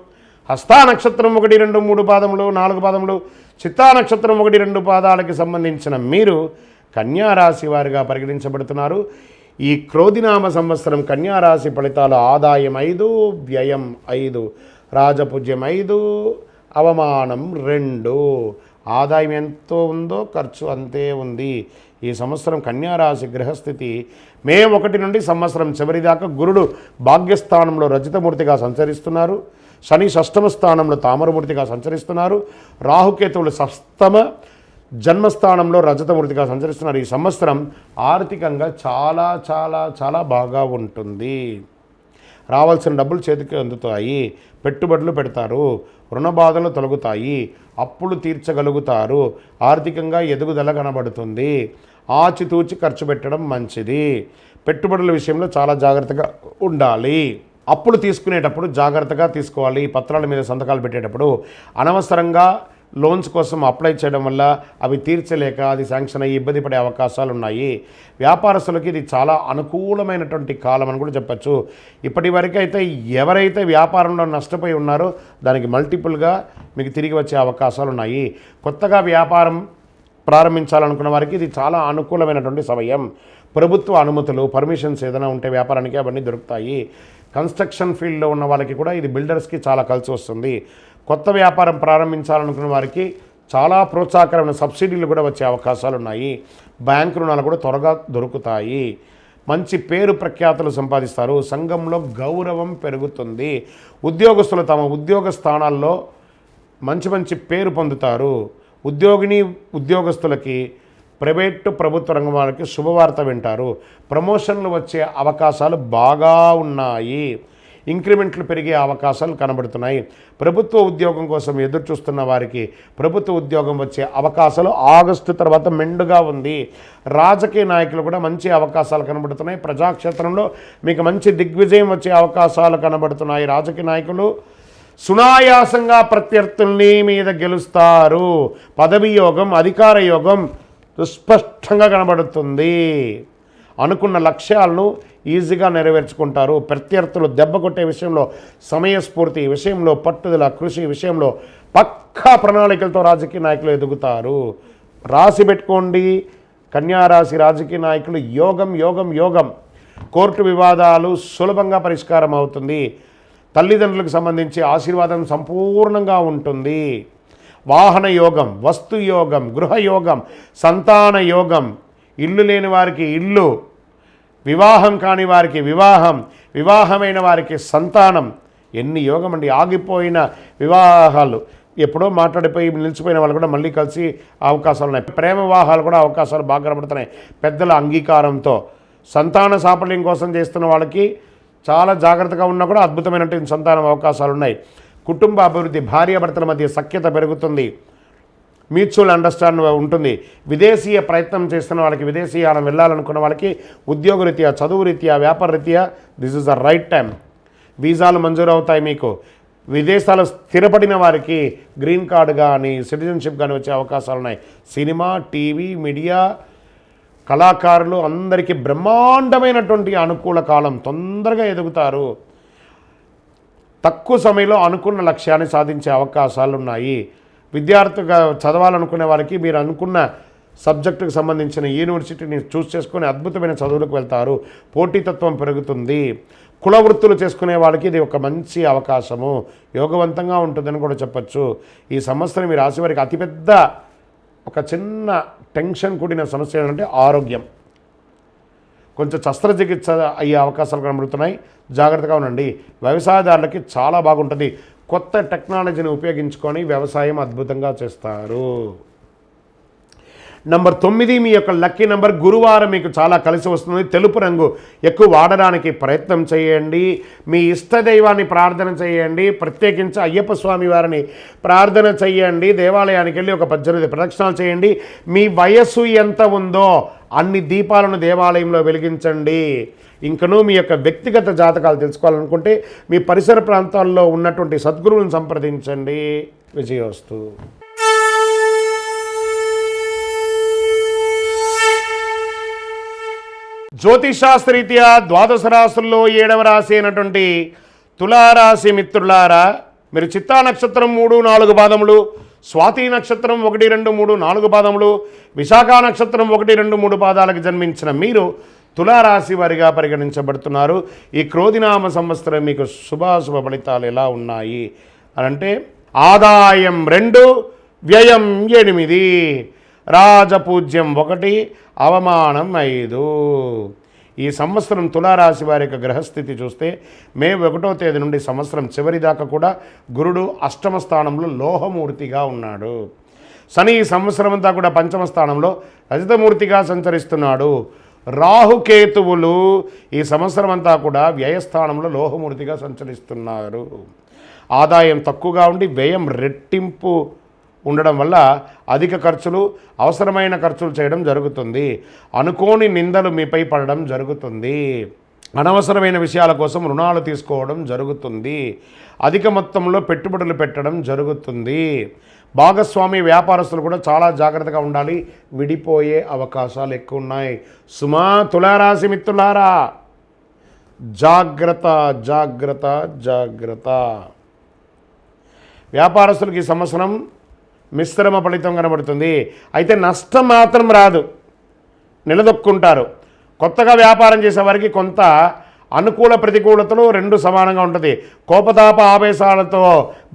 హస్తా నక్షత్రం 1, 2, 3 పాదములు, 4 పాదములు, చిత్తా నక్షత్రం 1, 2 పాదాలకి సంబంధించిన మీరు కన్యారాశి వారిగా పరిగణించబడుతున్నారు. ఈ క్రోధినామ సంవత్సరం కన్యారాశి ఫలితాలు: ఆదాయం 5, వ్యయం 5, రాజపూజ్యం 5, అవమానం 2. ఆదాయం ఎంతో ఉందో ఖర్చు అంతే ఉంది. ఈ సంవత్సరం కన్యారాశి గ్రహస్థితి మే 1 నుండి సంవత్సరం చివరి దాకా గురుడు భాగ్యస్థానంలో రజితమూర్తిగా సంచరిస్తున్నారు. శని షష్టమ స్థానంలో తామరమూర్తిగా సంచరిస్తున్నారు. రాహుకేతువులు సప్తమ జన్మస్థానంలో రజతమూర్తిగా సంచరిస్తున్నారు. ఈ సంవత్సరం ఆర్థికంగా చాలా చాలా చాలా బాగా ఉంటుంది. రావాల్సిన డబ్బులు చేతికి అందుతాయి. పెట్టుబడులు పెడతారు. రుణ బాధలు తొలగుతాయి. అప్పులు తీర్చగలుగుతారు. ఆర్థికంగా ఎదుగుదల కనబడుతుంది. ఆచితూచి ఖర్చు పెట్టడం మంచిది. పెట్టుబడుల విషయంలో చాలా జాగ్రత్తగా ఉండాలి. అప్పులు తీసుకునేటప్పుడు జాగ్రత్తగా తీసుకోవాలి. పత్రాల మీద సంతకాలు పెట్టేటప్పుడు అనవసరంగా లోన్స్ కోసం అప్లై చేయడం వల్ల అవి తీర్చలేక అది శాంక్షన్ అయ్యి ఇబ్బంది పడే అవకాశాలు ఉన్నాయి. వ్యాపారస్తులకి ఇది చాలా అనుకూలమైనటువంటి కాలం అని కూడా చెప్పచ్చు. ఇప్పటి వరకు అయితే ఎవరైతే వ్యాపారంలో నష్టపోయి ఉన్నారో దానికి మల్టిపుల్గా మీకు తిరిగి వచ్చే అవకాశాలు ఉన్నాయి. కొత్తగా వ్యాపారం ప్రారంభించాలనుకున్న వారికి ఇది చాలా అనుకూలమైనటువంటి సమయం. ప్రభుత్వ అనుమతులు, పర్మిషన్స్ ఏదైనా ఉంటే వ్యాపారానికి అవన్నీ దొరుకుతాయి. కన్స్ట్రక్షన్ ఫీల్డ్లో ఉన్న వాళ్ళకి కూడా ఇది బిల్డర్స్కి చాలా కలిసి వస్తుంది. కొత్త వ్యాపారం ప్రారంభించాలనుకున్న వారికి చాలా ప్రోత్సాహకరమైన సబ్సిడీలు కూడా వచ్చే అవకాశాలు ఉన్నాయి. బ్యాంకు రుణాలు కూడా త్వరగా దొరుకుతాయి. మంచి పేరు ప్రఖ్యాతులు సంపాదిస్తారు. సంఘంలో గౌరవం పెరుగుతుంది. ఉద్యోగస్తులు తమ ఉద్యోగ స్థానాల్లో మంచి మంచి పేరు పొందుతారు. ఉద్యోగస్తులకి ప్రైవేటు ప్రభుత్వ రంగం వారికి శుభవార్త వింటారు. ప్రమోషన్లు వచ్చే అవకాశాలు బాగా ఉన్నాయి. ఇంక్రిమెంట్లు పెరిగే అవకాశాలు కనబడుతున్నాయి. ప్రభుత్వ ఉద్యోగం కోసం ఎదురు చూస్తున్న వారికి ప్రభుత్వ ఉద్యోగం వచ్చే అవకాశాలు ఆగస్టు తర్వాత మెండుగా ఉంది. రాజకీయ నాయకులు కూడా మంచి అవకాశాలు కనబడుతున్నాయి. ప్రజాక్షేత్రంలో మీకు మంచి దిగ్విజయం వచ్చే అవకాశాలు కనబడుతున్నాయి. రాజకీయ నాయకులు సునాయాసంగా ప్రత్యర్థుల్ని మీద గెలుస్తారు. పదవి యోగం, అధికార యోగం స్పష్టంగా కనబడుతుంది. అనుకున్న లక్ష్యాలను ఈజీగా నెరవేర్చుకుంటారు. ప్రత్యర్థులు దెబ్బ కొట్టే విషయంలో సమయస్ఫూర్తి విషయంలో, పట్టుదల, కృషి విషయంలో పక్కా ప్రణాళికలతో రాజకీయ నాయకులు ఎదుగుతారు. రాసి పెట్టుకోండి. కన్యారాశి రాజకీయ నాయకులు యోగం యోగం యోగం. కోర్టు వివాదాలు సులభంగా పరిష్కారం అవుతుంది. తల్లిదండ్రులకు సంబంధించి ఆశీర్వాదం సంపూర్ణంగా ఉంటుంది. వాహన యోగం, వస్తు యోగం, గృహయోగం, సంతాన యోగం, ఇల్లు లేని వారికి ఇల్లు, వివాహం కాని వారికి వివాహం, వివాహమైన వారికి సంతానం. ఎన్ని యోగం అండి. ఆగిపోయిన వివాహాలు, ఎప్పుడో మాట్లాడిపోయి నిలిచిపోయిన వాళ్ళు కూడా మళ్ళీ కలిసి అవకాశాలు ఉన్నాయి. ప్రేమ వివాహాలు కూడా అవకాశాలు బాగా కనబడుతున్నాయి పెద్దల అంగీకారంతో. సంతాన సాఫల్యం కోసం చేస్తున్న వాళ్ళకి చాలా జాగ్రత్తగా ఉన్నా కూడా అద్భుతమైనటువంటి సంతానం అవకాశాలు ఉన్నాయి. కుటుంబ అభివృద్ధి, భార్యాభర్తల మధ్య సఖ్యత పెరుగుతుంది. మ్యూచువల్ అండర్స్టాండ్ ఉంటుంది. విదేశీయ ప్రయత్నం చేస్తున్న వాళ్ళకి, విదేశీయానం వెళ్ళాలనుకున్న వాళ్ళకి ఉద్యోగరీత్యా, చదువు రీత్యా, వ్యాపార రీత్యా this is the right time. వీసాలు మంజూరు అవుతాయి మీకు. విదేశాలు స్థిరపడిన వారికి గ్రీన్ కార్డు కానీ సిటిజన్షిప్ కానీ వచ్చే అవకాశాలు ఉన్నాయి. సినిమా, టీవీ, మీడియా, కళాకారులు అందరికీ బ్రహ్మాండమైనటువంటి అనుకూల కాలం. తొందరగా ఎదుగుతారు. తక్కువ సమయంలో అనుకున్న లక్ష్యాన్ని సాధించే అవకాశాలు ఉన్నాయి. విద్యార్థిగా చదవాలనుకునే వారికి మీరు అనుకున్న సబ్జెక్టుకు సంబంధించిన యూనివర్సిటీని చూస్ చేసుకుని అద్భుతమైన చదువులకు వెళ్తారు. పోటీతత్వం పెరుగుతుంది. కుల వృత్తులు చేసుకునే వాళ్ళకి ఇది ఒక మంచి అవకాశము. యోగవంతంగా ఉంటుందని కూడా చెప్పచ్చు. ఈ సంవత్సరం మీ రాశి వారికి అతిపెద్ద ఒక చిన్న టెన్షన్ కూడిన సమస్య ఏంటంటే ఆరోగ్యం, కొంచెం శస్త్రచికిత్స అయ్యే అవకాశాలు కనబడుతున్నాయి, జాగ్రత్తగా ఉండండి. వ్యవసాయదారులకి చాలా బాగుంటుంది, కొత్త టెక్నాలజీని ఉపయోగించుకొని వ్యవసాయం అద్భుతంగా చేస్తారు. నంబర్ 9 మీ యొక్క లక్కీ నెంబర్. గురువారం మీకు చాలా కలిసి వస్తుంది. తెలుపు రంగు ఎక్కువ వాడడానికి ప్రయత్నం చేయండి. మీ ఇష్టదైవాన్ని ప్రార్థన చేయండి, ప్రత్యేకించి అయ్యప్ప స్వామి వారిని ప్రార్థన చేయండి. దేవాలయానికి వెళ్ళి ఒక 18 ప్రదక్షిణాలు చేయండి. మీ వయస్సు ఎంత ఉందో అన్ని దీపాలను దేవాలయంలో వెలిగించండి. ఇంకనూ మీ యొక్క వ్యక్తిగత జాతకాలు తెలుసుకోవాలనుకుంటే మీ పరిసర ప్రాంతాల్లో ఉన్నటువంటి సద్గురువులను సంప్రదించండి. విజయోస్తు. జ్యోతిషాస్త్రరీత్యా ద్వాదశ రాశుల్లో 7వ రాశి అయినటువంటి తులారాశి మిత్రులారా, మీరు చిత్తా నక్షత్రం 3, 4 పాదములు, స్వాతి నక్షత్రం 1, 2, 3, 4 పాదములు, విశాఖ నక్షత్రం 1, 2, 3 పాదాలకు జన్మించిన మీరు తులారాశి వారిగా పరిగణించబడుతున్నారు. ఈ క్రోధినామ సంవత్సరం మీకు శుభాశుభ ఫలితాలు ఎలా ఉన్నాయి అనంటే, ఆదాయం 2, వ్యయం 8, రాజపూజ్యం 1, అవమానం 5. ఈ సంవత్సరం తులారాశి వారి యొక్క గ్రహస్థితి చూస్తే మే 1వ తేదీ నుండి సంవత్సరం చివరి దాకా కూడా గురుడు అష్టమ స్థానంలో లోహమూర్తిగా ఉన్నాడు. శని ఈ సంవత్సరం అంతా కూడా పంచమ స్థానంలో రజతమూర్తిగా సంచరిస్తున్నాడు. రాహుకేతువులు ఈ సంవత్సరం అంతా కూడా వ్యయస్థానంలో లోహమూర్తిగా సంచరిస్తున్నారు. ఆదాయం తక్కువగా ఉండి వ్యయం రెట్టింపు ఉండడం వల్ల అధిక ఖర్చులు, అవసరమైన ఖర్చులు చేయడం జరుగుతుంది. అనుకోని నిందలు మీపై పడడం జరుగుతుంది. అనవసరమైన విషయాల కోసం రుణాలు తీసుకోవడం జరుగుతుంది. అధిక మొత్తంలో పెట్టుబడులు పెట్టడం జరుగుతుంది. భాగస్వామి వ్యాపారస్తులు కూడా చాలా జాగ్రత్తగా ఉండాలి, విడిపోయే అవకాశాలు ఎక్కువ ఉన్నాయి. సుమా తులారాశి మిత్రులారా, జాగ్రత్త జాగ్రత్త జాగ్రత్త. వ్యాపారస్తులకి ఈ సంవత్సరం మిశ్రమ ఫలితం కనబడుతుంది. అయితే నష్టం మాత్రం రాదు, నిలదొక్కుంటారు. కొత్తగా వ్యాపారం చేసే వారికి కొంత అనుకూల ప్రతికూలతలు 2 సమానంగా ఉంటుంది. కోపతాప ఆవేశాలతో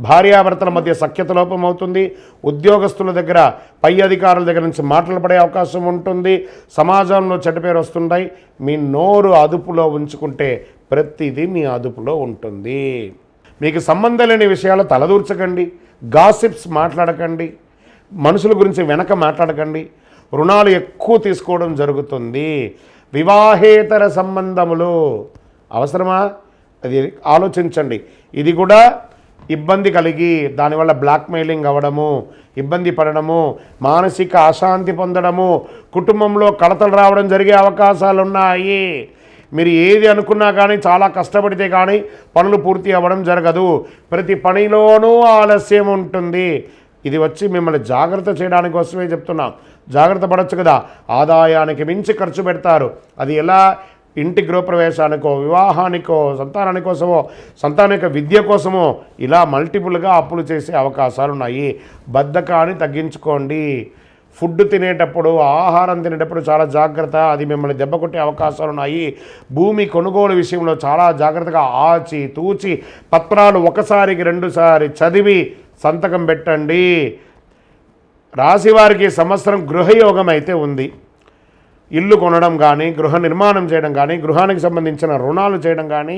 భార్యాభర్తల మధ్య సఖ్యత లోపం అవుతుంది. ఉద్యోగస్తుల దగ్గర, పై అధికారుల దగ్గర నుంచి మాటలు పడే అవకాశం ఉంటుంది. సమాజంలో చెడ్డ పేరు వస్తుంటాయి. మీ నోరు అదుపులో ఉంచుకుంటే ప్రతిదీ మీ అదుపులో ఉంటుంది. మీకు సంబంధం లేని విషయాలు తలదూర్చకండి, గాసిప్స్ మాట్లాడకండి, మనుషుల గురించి వెనక మాట్లాడకండి. రుణాలు ఎక్కువ తీసుకోవడం జరుగుతుంది. వివాహేతర సంబంధములు అవసరమా? అది ఆలోచించండి. ఇది కూడా ఇబ్బంది కలిగి దానివల్ల బ్లాక్మెయిలింగ్ అవ్వడము, ఇబ్బంది పడడము, మానసిక అశాంతి పొందడము, కుటుంబంలో కలతలు రావడం జరిగే అవకాశాలు ఉన్నాయి. మీరు ఏది అనుకున్నా కానీ చాలా కష్టపడితే కానీ పనులు పూర్తి అవ్వడం జరగదు. ప్రతి పనిలోనూ ఆలస్యం ఉంటుంది. ఇది వచ్చి మిమ్మల్ని జాగ్రత్త చేయడానికి కోసమే చెప్తున్నాం. జాగ్రత్త పడవచ్చు కదా. ఆదాయానికి మించి ఖర్చు పెడతారు. అది ఎలా? ఇంటి గృహప్రవేశానికో, వివాహానికో, సంతానాని కోసమో, సంతానిక విద్య కోసమో ఇలా మల్టిపుల్గా అప్పులు చేసే అవకాశాలు ఉన్నాయి. బద్ధకాన్ని తగ్గించుకోండి. ఫుడ్ తినేటప్పుడు, ఆహారం తినేటప్పుడు చాలా జాగ్రత్త, అది మిమ్మల్ని దెబ్బ కొట్టే అవకాశాలు ఉన్నాయి. భూమి కొనుగోలు విషయంలో చాలా జాగ్రత్తగా ఆచి తూచి పత్రాలు 1సారికి 2సారి చదివి సంతకం పెట్టండి. రాశివారికి సంవత్సరం గృహయోగం అయితే ఉంది. ఇల్లు కొనడం కానీ, గృహ నిర్మాణం చేయడం కానీ, గృహానికి సంబంధించిన రుణాలు చేయడం కానీ,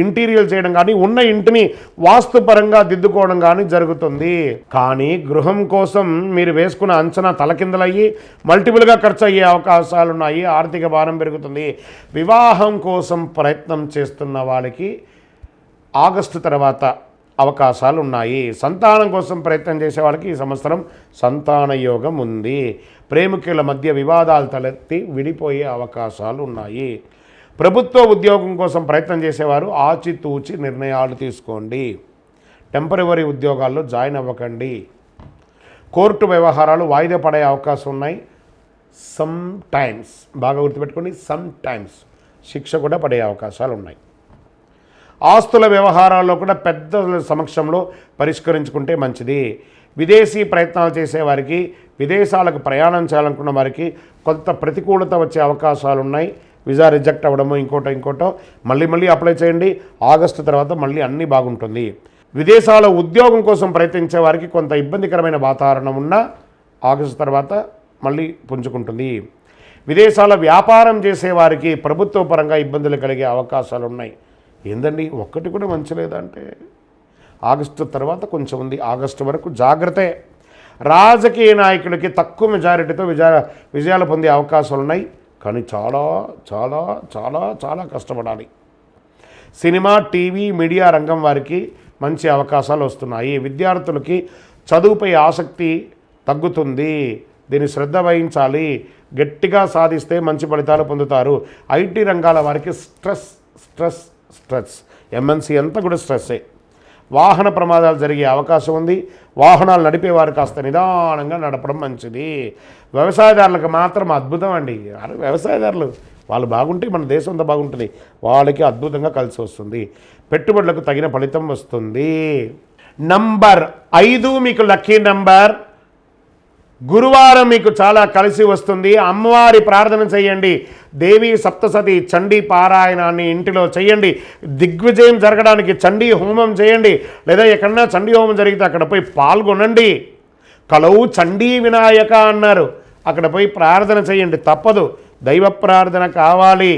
ఇంటీరియర్ చేయడం కానీ, ఉన్న ఇంటిని వాస్తుపరంగా దిద్దుకోవడం కానీ జరుగుతుంది. కానీ గృహం కోసం మీరు వేసుకున్న అంచనా తలకిందలయ్యి మల్టిపుల్గా ఖర్చు అయ్యే అవకాశాలు ఉన్నాయి. ఆర్థిక భారం పెరుగుతుంది. వివాహం కోసం ప్రయత్నం చేస్తున్న వాళ్ళకి ఆగస్టు తర్వాత అవకాశాలు ఉన్నాయి. సంతానం కోసం ప్రయత్నం చేసే వాళ్ళకి ఈ సంవత్సరం సంతాన యోగం ఉంది. ప్రేమికుల మధ్య వివాదాలు తలెత్తి విడిపోయే అవకాశాలు ఉన్నాయి. ప్రభుత్వ ఉద్యోగం కోసం ప్రయత్నం చేసేవారు ఆచితూచి నిర్ణయాలు తీసుకోండి. టెంపరవరీ ఉద్యోగాల్లో జాయిన్ అవ్వకండి. కోర్టు వ్యవహారాలు వాయిదా పడే అవకాశం ఉన్నాయి. సమ్ టైమ్స్, బాగా గుర్తుపెట్టుకోండి, సమ్ టైమ్స్ శిక్ష కూడా పడే అవకాశాలు ఉన్నాయి. ఆస్తుల వ్యవహారాల్లో కూడా పెద్ద సమక్షంలో పరిష్కరించుకుంటే మంచిది. విదేశీ ప్రయత్నాలు చేసేవారికి, విదేశాలకు ప్రయాణం చేయాలనుకున్న వారికి కొంత ప్రతికూలత వచ్చే అవకాశాలు ఉన్నాయి. వీసా రిజెక్ట్ అవ్వడము, ఇంకోటో మళ్ళీ అప్లై చేయండి. ఆగస్టు తర్వాత మళ్ళీ అన్నీ బాగుంటుంది. విదేశాల ఉద్యోగం కోసం ప్రయత్నించే వారికి కొంత ఇబ్బందికరమైన వాతావరణం ఉన్న ఆగస్టు తర్వాత మళ్ళీ పుంజుకుంటుంది. విదేశాల వ్యాపారం చేసేవారికి ప్రభుత్వ పరంగా ఇబ్బందులు కలిగే అవకాశాలు ఉన్నాయి. ఏందండి ఒక్కటి కూడా మంచి లేదంటే ఆగస్టు తర్వాత కొంచెం ఉంది. ఆగస్టు వరకు జాగ్రత్తే. రాజకీయ నాయకులకి తక్కువ మెజారిటీతో విజయాలు పొందే అవకాశాలు ఉన్నాయి, కానీ చాలా చాలా చాలా చాలా కష్టపడాలి. సినిమా, టీవీ, మీడియా రంగం వారికి మంచి అవకాశాలు వస్తున్నాయి. విద్యార్థులకి చదువుపై ఆసక్తి తగ్గుతుంది, దీన్ని శ్రద్ధ వహించాలి. గట్టిగా సాధిస్తే మంచి ఫలితాలు పొందుతారు. ఐటీ రంగాల వారికి స్ట్రెస్ స్ట్రెస్ స్ట్రెస్, ఎంఎన్సీ అంతా కూడా స్ట్రెస్సే. వాహన ప్రమాదాలు జరిగే అవకాశం ఉంది. వాహనాలు నడిపేవారు కాస్త నిదానంగా నడపడం మంచిది. వ్యవసాయదారులకు మాత్రం అద్భుతం అండి. వ్యవసాయదారులు వాళ్ళు బాగుంటే మన దేశం అంతా బాగుంటుంది. వాళ్ళకి అద్భుతంగా కలిసి వస్తుంది. పెట్టుబడులకు తగిన ఫలితం వస్తుంది. నంబర్ 5 మీకు లక్కీ నంబర్. గురువారం మీకు చాలా కలిసి వస్తుంది. అమ్మవారి ప్రార్థన చేయండి. దేవి సప్తసతి చండీ పారాయణాన్ని ఇంటిలో చేయండి. దిగ్విజయం జరగడానికి చండీ హోమం చేయండి. లేదా ఎక్కడన్నా చండీ హోమం జరిగితే అక్కడ పోయి పాల్గొనండి. కలవు చండీ వినాయక అన్నారు, అక్కడ పోయి ప్రార్థన చేయండి. తప్పదు, దైవ ప్రార్థన కావాలి.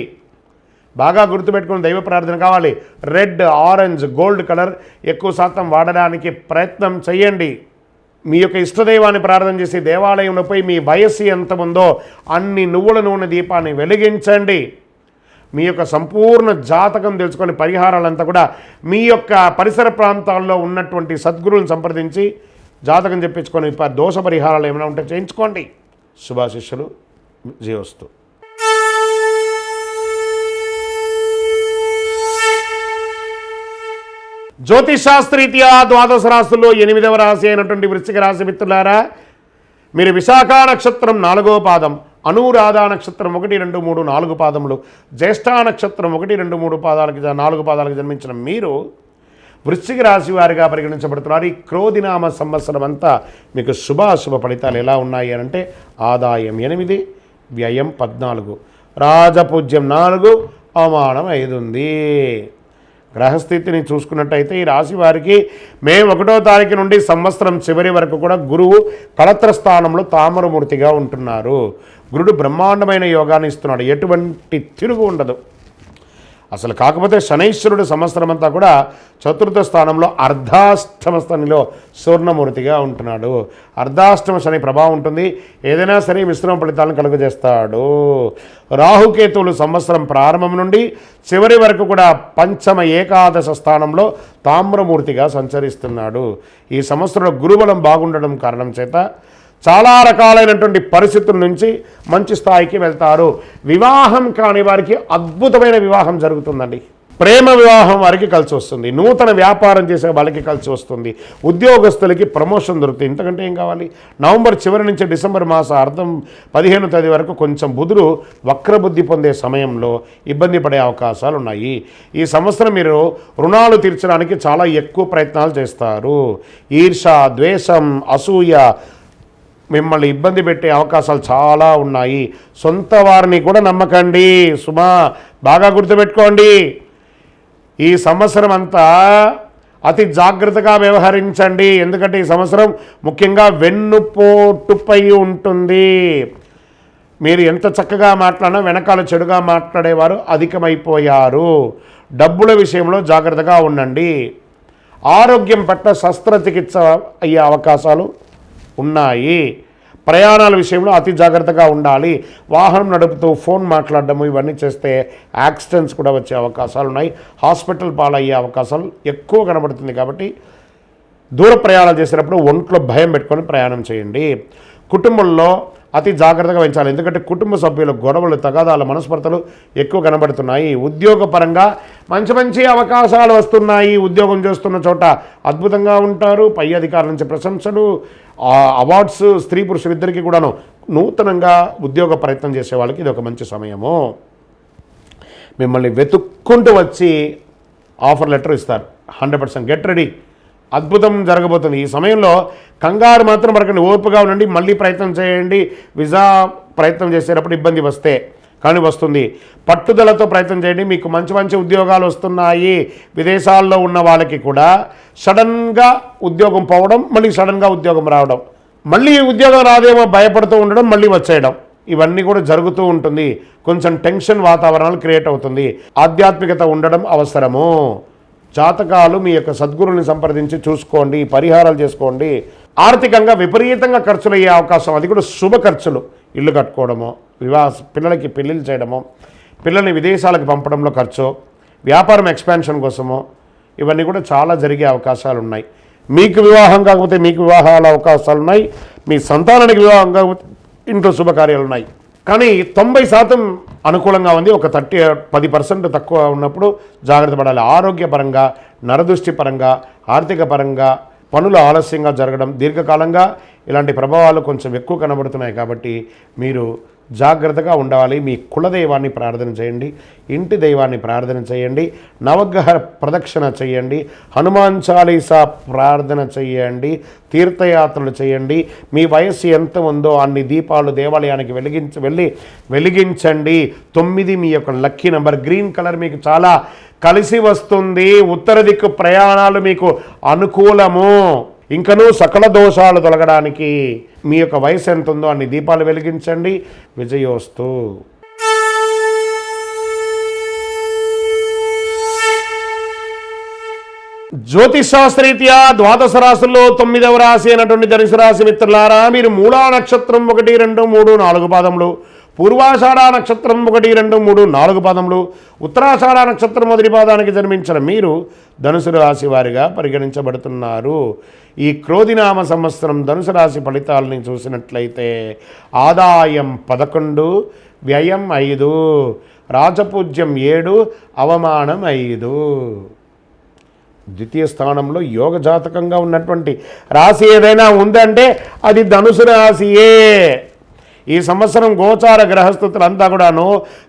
బాగా గుర్తుపెట్టుకుని దైవ ప్రార్థన కావాలి. రెడ్, ఆరెంజ్, గోల్డ్ కలర్ ఎక్కువ శాతం వాడడానికి ప్రయత్నం చేయండి. మీ యొక్క ఇష్టదైవాన్ని ప్రార్థన చేసి దేవాలయంలో పోయి మీ వయస్సు ఎంత ఉందో అన్ని నువ్వుల నూనె దీపాన్ని వెలిగించండి. మీ యొక్క సంపూర్ణ జాతకం తెలుసుకొని పరిహారాలంతా కూడా మీ యొక్క పరిసర ప్రాంతాల్లో ఉన్నటువంటి సద్గురువులను సంప్రదించి జాతకం చెప్పించుకొని దోష పరిహారాలు ఏమైనా ఉంటే చేయించుకోండి. శుభాశిష్యులు. జయోస్తు. జ్యోతిషాస్త్రీత్యా ద్వాదశ రాశుల్లో 8వ రాశి అయినటువంటి వృశ్చిక రాశి మిత్రులారా, మీరు విశాఖ నక్షత్రం 4వ పాదం, అనురాధ నక్షత్రం 1, 2, 3, 4 పాదములు, జ్యేష్ఠ నక్షత్రం 1, 2, 3 పాదాలకి 4 పాదాలకు జన్మించిన మీరు వృశ్చిక రాశి వారిగా పరిగణించబడుతున్నారు. ఈ క్రోధినామ సంవత్సరం అంతా మీకు శుభాశుభ ఫలితాలు ఎలా ఉన్నాయి అంటే ఆదాయం 8, వ్యయం 14, రాజపూజ్యం 4, అవమానం 5 ఉంది. గ్రహస్థితిని చూసుకున్నట్టయితే ఈ రాశి వారికి మే 1వ తారీఖు నుండి సంవత్సరం చివరి వరకు కూడా గురువు కళత్ర స్థానంలో తామరమూర్తిగా ఉంటున్నారు. గురుడు బ్రహ్మాండమైన యోగాన్ని ఇస్తున్నాడు, ఎటువంటి తిరుగు ఉండదు అసలు. కాకపోతే శనైశ్వరుడు సంవత్సరం అంతా కూడా చతుర్థ స్థానంలో అర్ధాష్టమ స్థానంలో సువర్ణమూర్తిగా ఉంటున్నాడు. అర్ధాష్టమ శని ప్రభావం ఉంటుంది. ఏదైనా సరే మిశ్రమ ఫలితాలను కలుగజేస్తాడు. రాహుకేతువులు సంవత్సరం ప్రారంభం నుండి చివరి వరకు కూడా పంచమ ఏకాదశ స్థానంలో తామ్రమూర్తిగా సంచరిస్తున్నాడు. ఈ సంవత్సరంలో గురుబలం బాగుండడం కారణం చేత చాలా రకాలైనటువంటి పరిస్థితుల నుంచి మంచి స్థాయికి వెళ్తారు. వివాహం కాని వారికి అద్భుతమైన వివాహం జరుగుతుందండి. ప్రేమ వివాహం వారికి కలిసి వస్తుంది. నూతన వ్యాపారం చేసే వాళ్ళకి కలిసి వస్తుంది. ఉద్యోగస్తులకి ప్రమోషన్ దొరుకుతుంది. ఇంతకంటే ఏం కావాలి? నవంబర్ చివరి నుంచి డిసెంబర్ మాస అర్థం 15వ తేదీ వరకు కొంచెం బుధుడు వక్రబుద్ధి పొందే సమయంలో ఇబ్బంది పడే అవకాశాలు ఉన్నాయి. ఈ సంవత్సరం మీరు రుణాలు తీర్చడానికి చాలా ఎక్కువ ప్రయత్నాలు చేస్తారు. ఈర్ష, ద్వేషం, అసూయ మిమ్మల్ని ఇబ్బంది పెట్టే అవకాశాలు చాలా ఉన్నాయి. సొంత వారిని కూడా నమ్మకండి సుమా, బాగా గుర్తుపెట్టుకోండి. ఈ సంవత్సరం అంతా అతి జాగ్రత్తగా వ్యవహరించండి. ఎందుకంటే ఈ సంవత్సరం ముఖ్యంగా వెన్నుపోటుపై ఉంటుంది. మీరు ఎంత చక్కగా మాట్లాడినా వెనకాల చెడుగా మాట్లాడేవారు అధికమైపోయారు. డబ్బుల విషయంలో జాగ్రత్తగా ఉండండి. ఆరోగ్యం పట్ల శస్త్రచికిత్స అయ్యే అవకాశాలు ఉన్నాయి. ప్రయాణాల విషయంలో అతి జాగ్రత్తగా ఉండాలి. వాహనం నడుపుతూ ఫోన్ మాట్లాడడము ఇవన్నీ చేస్తే యాక్సిడెంట్స్ కూడా వచ్చే అవకాశాలు ఉన్నాయి. హాస్పిటల్ పాలయ్యే అవకాశాలు ఎక్కువ కనబడుతుంది. కాబట్టి దూర ప్రయాణాలు చేసేటప్పుడు ఒంట్లో భయం పెట్టుకొని ప్రయాణం చేయండి. కుటుంబంలో అతి జాగ్రత్తగా వహించాలి. ఎందుకంటే కుటుంబ సభ్యుల గొడవలు, తగాదాలు, మనస్పర్ధలు ఎక్కువ కనబడుతున్నాయి. ఉద్యోగపరంగా మంచి మంచి అవకాశాలు వస్తున్నాయి. ఉద్యోగం చేస్తున్న చోట అద్భుతంగా ఉంటారు. పై అధికారుల నుంచి ప్రశంసలు, అవార్డ్స్ స్త్రీ పురుషులిద్దరికీ కూడాను. నూతనంగా ఉద్యోగ ప్రయత్నం చేసే వాళ్ళకి ఇది ఒక మంచి సమయము. మిమ్మల్ని వెతుక్కుంటూ వచ్చి ఆఫర్ లెటర్ ఇస్తారు. 100% గెట్ రెడీ. అద్భుతం జరగబోతుంది. ఈ సమయంలో కంగారు మాత్రం పడకండి, ఓర్పుగా ఉండండి. మళ్ళీ ప్రయత్నం చేయండి. వీసా ప్రయత్నం చేసేటప్పుడు ఇబ్బంది వస్తే కానీ వస్తుంది. పట్టుదలతో ప్రయత్నం చేయండి. మీకు మంచి మంచి ఉద్యోగాలు వస్తున్నాయి. విదేశాల్లో ఉన్న వాళ్ళకి కూడా సడన్గా ఉద్యోగం పోవడం, మళ్ళీ సడన్గా ఉద్యోగం రావడం మళ్ళీ ఉద్యోగం రాదేమో భయపడుతూ ఉండడం, మళ్ళీ వచ్చేయడం, ఇవన్నీ కూడా జరుగుతూ ఉంటుంది. కొంచెం టెన్షన్ వాతావరణాలు క్రియేట్ అవుతుంది. ఆధ్యాత్మికత ఉండడం అవసరము. జాతకాలు మీ యొక్క సద్గురుని సంప్రదించి చూసుకోండి, పరిహారాలు చేసుకోండి. ఆర్థికంగా విపరీతంగా ఖర్చులు అయ్యే అవకాశం, అది కూడా శుభ ఖర్చులు, ఇల్లు కట్టుకోవడము, పిల్లలకి పెళ్ళిళ్ళు చేయడము, పిల్లల్ని విదేశాలకు పంపడంలో ఖర్చు, వ్యాపారం ఎక్స్పాన్షన్ కోసము, ఇవన్నీ కూడా చాలా జరిగే అవకాశాలు ఉన్నాయి. మీకు వివాహం కాకపోతే మీకు వివాహాల అవకాశాలు ఉన్నాయి. మీ సంతానానికి వివాహం కాకపోతే ఇంట్లో శుభకార్యాలు ఉన్నాయి. కానీ 90% అనుకూలంగా ఉంది. ఒక 10% తక్కువ ఉన్నప్పుడు జాగ్రత్త పడాలి. ఆరోగ్యపరంగా, నరదృష్టి పరంగా, ఆర్థిక పరంగా పనులు ఆలస్యంగా జరగడం, దీర్ఘకాలంగా ఇలాంటి ప్రభావాలు కొంచెం ఎక్కువ కనబడుతున్నాయి. కాబట్టి మీరు జాగ్రత్తగా ఉండాలి. మీ కులదైవాన్ని ప్రార్థన చేయండి, ఇంటి దైవాన్ని ప్రార్థన చేయండి, నవగ్రహ ప్రదక్షిణ చేయండి, హనుమాన్ చాలీసా ప్రార్థన చేయండి, తీర్థయాత్రలు చేయండి. మీ వయస్సు ఎంత ఉందో అన్ని దీపాలు దేవాలయానికి వెలిగించండి. 9 మీ యొక్క లక్కీ నెంబర్. గ్రీన్ కలర్ మీకు చాలా కలిసి వస్తుంది. ఉత్తర దిక్కు ప్రయాణాలు మీకు అనుకూలము. ఇంకనూ సకల దోషాలు తొలగడానికి మీ యొక్క వయసు ఎంత ఉందో అన్ని దీపాలు వెలిగించండి. విజయోస్తు. జ్యోతిషాస్త్రరీత్యా ద్వాదశ రాశుల్లో 9వ రాశి అయినటువంటి ధనుసు రాశి మిత్రులారా, మీరు మూలా నక్షత్రం 1, 2, 3, 4 పాదములు, పూర్వాషాఢ నక్షత్రం 1, 2, 3, 4 పాదములు, ఉత్తరాషాఢ నక్షత్రం 1 పాదానికి జన్మించిన మీరు ధనుసు రాశి వారిగా పరిగణించబడుతున్నారు. ఈ క్రోధినామ సంవత్సరం ధనుసు రాశి ఫలితాలని చూసినట్లయితే ఆదాయం 11, వ్యయం 5, రాజపూజ్యం 7, అవమానం 5. ద్వితీయ స్థానంలో యోగ జాతకంగా ఉన్నటువంటి రాశి ఏదైనా ఉందంటే అది ధనుసు రాశియే. ఈ సంవత్సరం గోచార గ్రహస్థితులంతా కూడాను